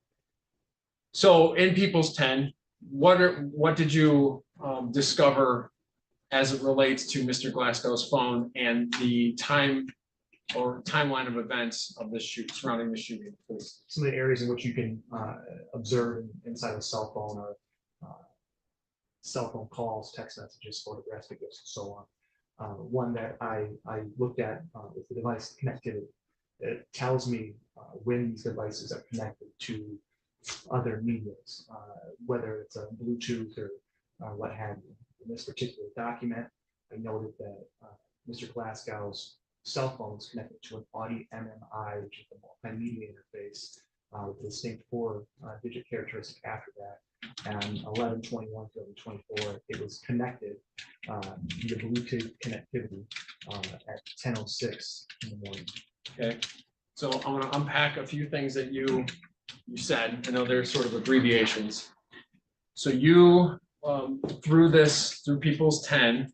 So in People's 10, what did you discover as it relates to Mr. Glasgow's phone and the time or timeline of events of this shoot surrounding the shooting, please? Some of the areas in which you can observe inside a cell phone are cell phone calls, text messages, photographs, videos, and so on. One that I looked at is the device connectivity. It tells me when these devices are connected to other medias, whether it's a Bluetooth or what have you. In this particular document, I noted that Mr. Glasgow's cell phone is connected to an Audi MMI, which is a multimedia interface with a distinct 4-digit characteristic after that. And 11/21/2024, it was connected via Bluetooth connectivity at 10:06 in the morning. Okay, so I want to unpack a few things that you said. I know they're sort of abbreviations. So you, through People's 10,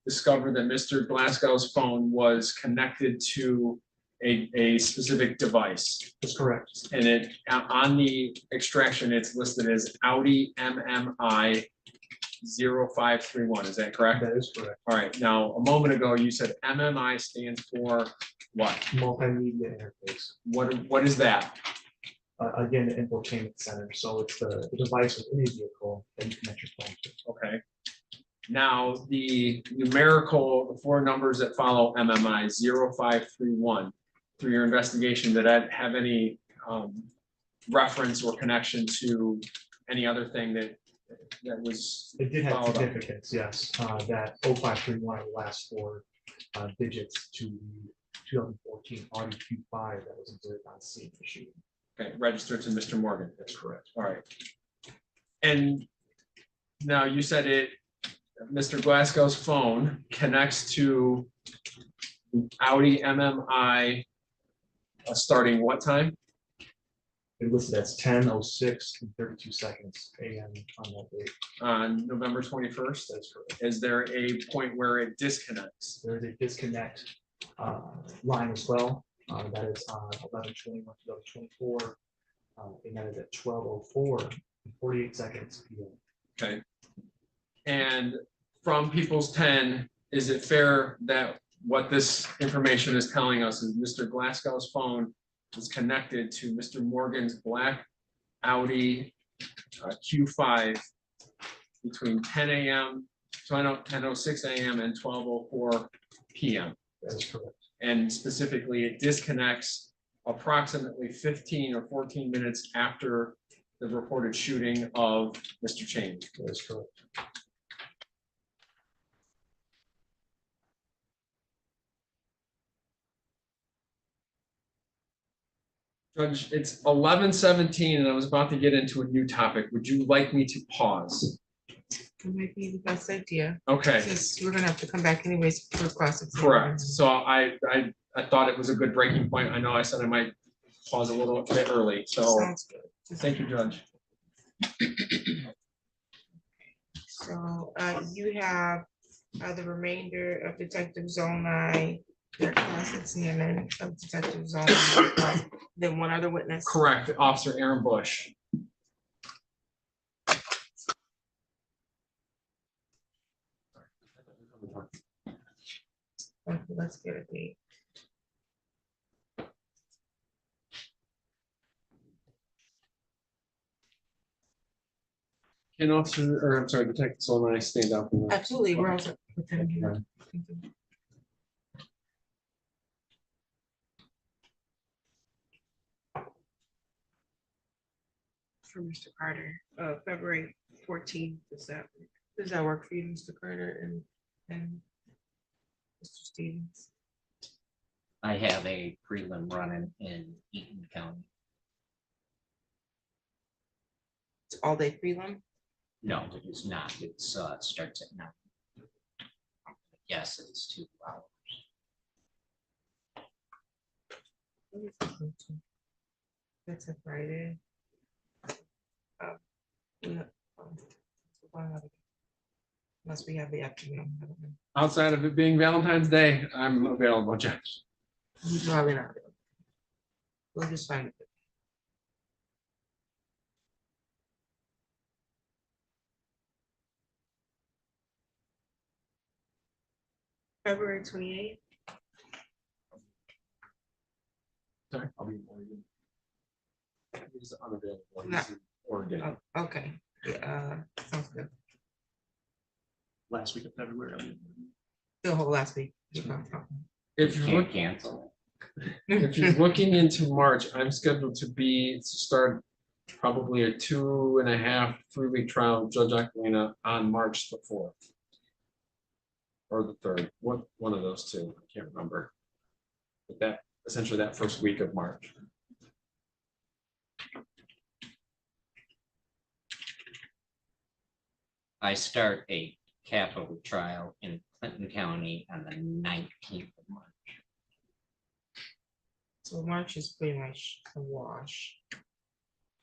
discovered that Mr. Glasgow's phone was connected to a specific device. That's correct. And it, on the extraction, it's listed as Audi MMI 0531. Is that correct? That is correct. All right. Now, a moment ago, you said MMI stands for what? Multimedia interface. What is that? Again, the infotainment center. So it's the device within a vehicle that you connect your phone to. Okay. Now, the numerical, the 4 numbers that follow MMI 0531, through your investigation, did that have any reference or connection to any other thing that was? It did have followed up? significance, yes. That 0531 are the last 4 digits to the 2014 Audi Q5 that was observed on scene of the shooting. Okay, registered to Mr. Morgan. That's correct. All right. And now you said Mr. Glasgow's phone connects to Audi MMI starting what time? It listed as 10:06 and 32 seconds AM on that date. On November 21st? That's correct. Is there a point where it disconnects? There is a disconnect line as well. That is on 11/21/2024. And that is at 12:04 and 48 seconds PM. Okay. And from People's 10, is it fair that what this information is telling us is Mr. Glasgow's phone is connected to Mr. Morgan's black Audi Q5 between 10 a.m., 10:06 a.m. and 12:04 p.m.? That is correct. And specifically, it disconnects approximately 15 or 14 minutes after the reported shooting of Mr. Cheney. That is correct. Judge, it's 11:17 and I was about to get into a new topic. Would you like me to pause? It might be the best idea, Okay, since we're gonna have to come back anyways for cross. correct. So I thought it was a good breaking point. I know I said I might pause a little bit early, so Sounds good. thank you, Judge. So you have the remainder of Detective Zone 9, your cross-examine of Detective Zone 9, then one other witness. Correct, Officer Aaron Bush. Okay, let's get a date. Can Officer, or I'm sorry, Detective Solomon, I stand up? and- Absolutely, we're also. with them here. Thank you. For Mr. Carter, February 14th, does that work for you, Mr. Carter and Mr. Stevens? I have a prelim running in Eaton County. It's all day prelim? No, it is not. It's, it starts at 9. Yes, it's 2 hours. That's a Friday. Yeah, Must we have the afternoon? I don't know. Outside of it being Valentine's Day, I'm available, Judge. Probably not. We'll just find it. February 28th. Sorry, I'll be in Oregon. He's unavailable. No. He's in Oregon. Oh, okay, yeah, sounds good. Last week of February. I mean. The whole last week. If You you're can't looking, cancel. if you're looking into March, I'm scheduled to start probably a 2.5, 3-week trial with Judge Aquilina on March the 4th. Or the 3rd, one of those two, I can't remember. But that, essentially that first week of March. I start a capital trial in Clinton County on the 19th of March. So March is pretty much a wash.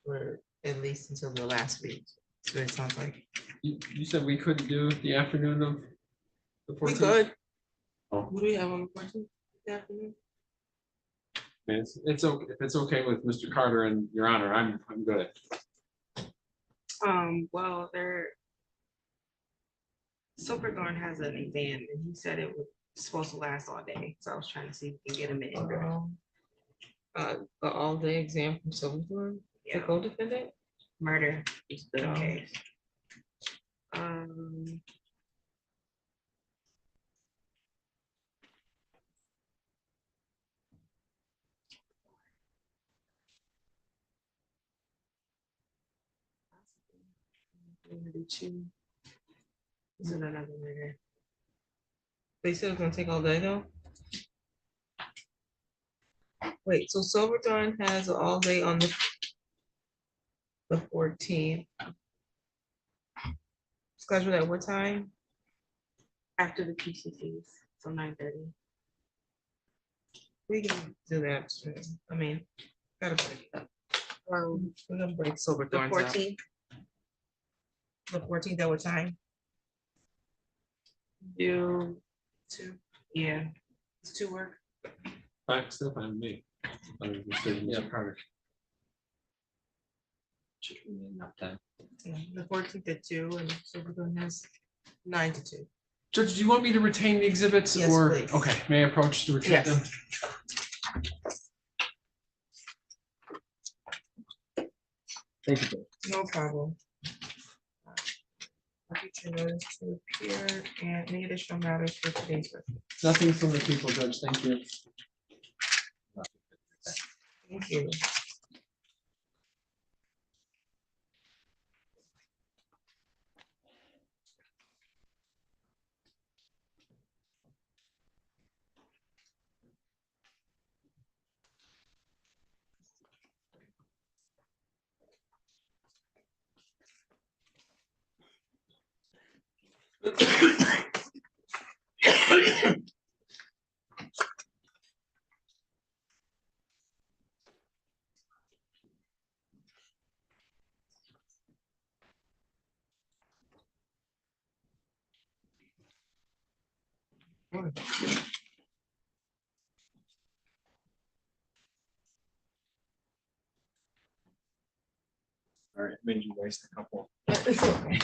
For at least until the last week. So it sounds like. You said we couldn't do the afternoon of the 14th? We could. Oh. What do we have on the 14th? Afternoon? It's okay, if it's okay with Mr. Carter and Your Honor, I'm good. Well, Silverthorne has an exam and he said it was supposed to last all day. So I was trying to see if we can get him in. The all-day exam from Silverthorne, the Yeah. co-defendant, murder. It's the No. case. Is it another murder? They said it's gonna take all day though? Wait, so Silverthorne has all day on the 14th. Scheduled at what time? After the PCCs, so 9:30. We can do that. Soon. I mean, gotta break it up. We're gonna break The Silverthorne. 14th, The 14th at what time? do 2. Yeah, it's 2 work. Fine, still fine with me. Other than Mr. Yeah. Carter. Should give me enough time. Yeah, the 14th at 2 and Silverthorne has 9 to 2. Judge, do you want me to retain the exhibits Yes, or? please. Okay, may I approach to retrieve them? Thank you, Judge. No problem. I'll get your notice to appear and any additional matters for today's session. Nothing from the people, Judge, thank you. Thank you. All right, made you waste a couple. It's okay.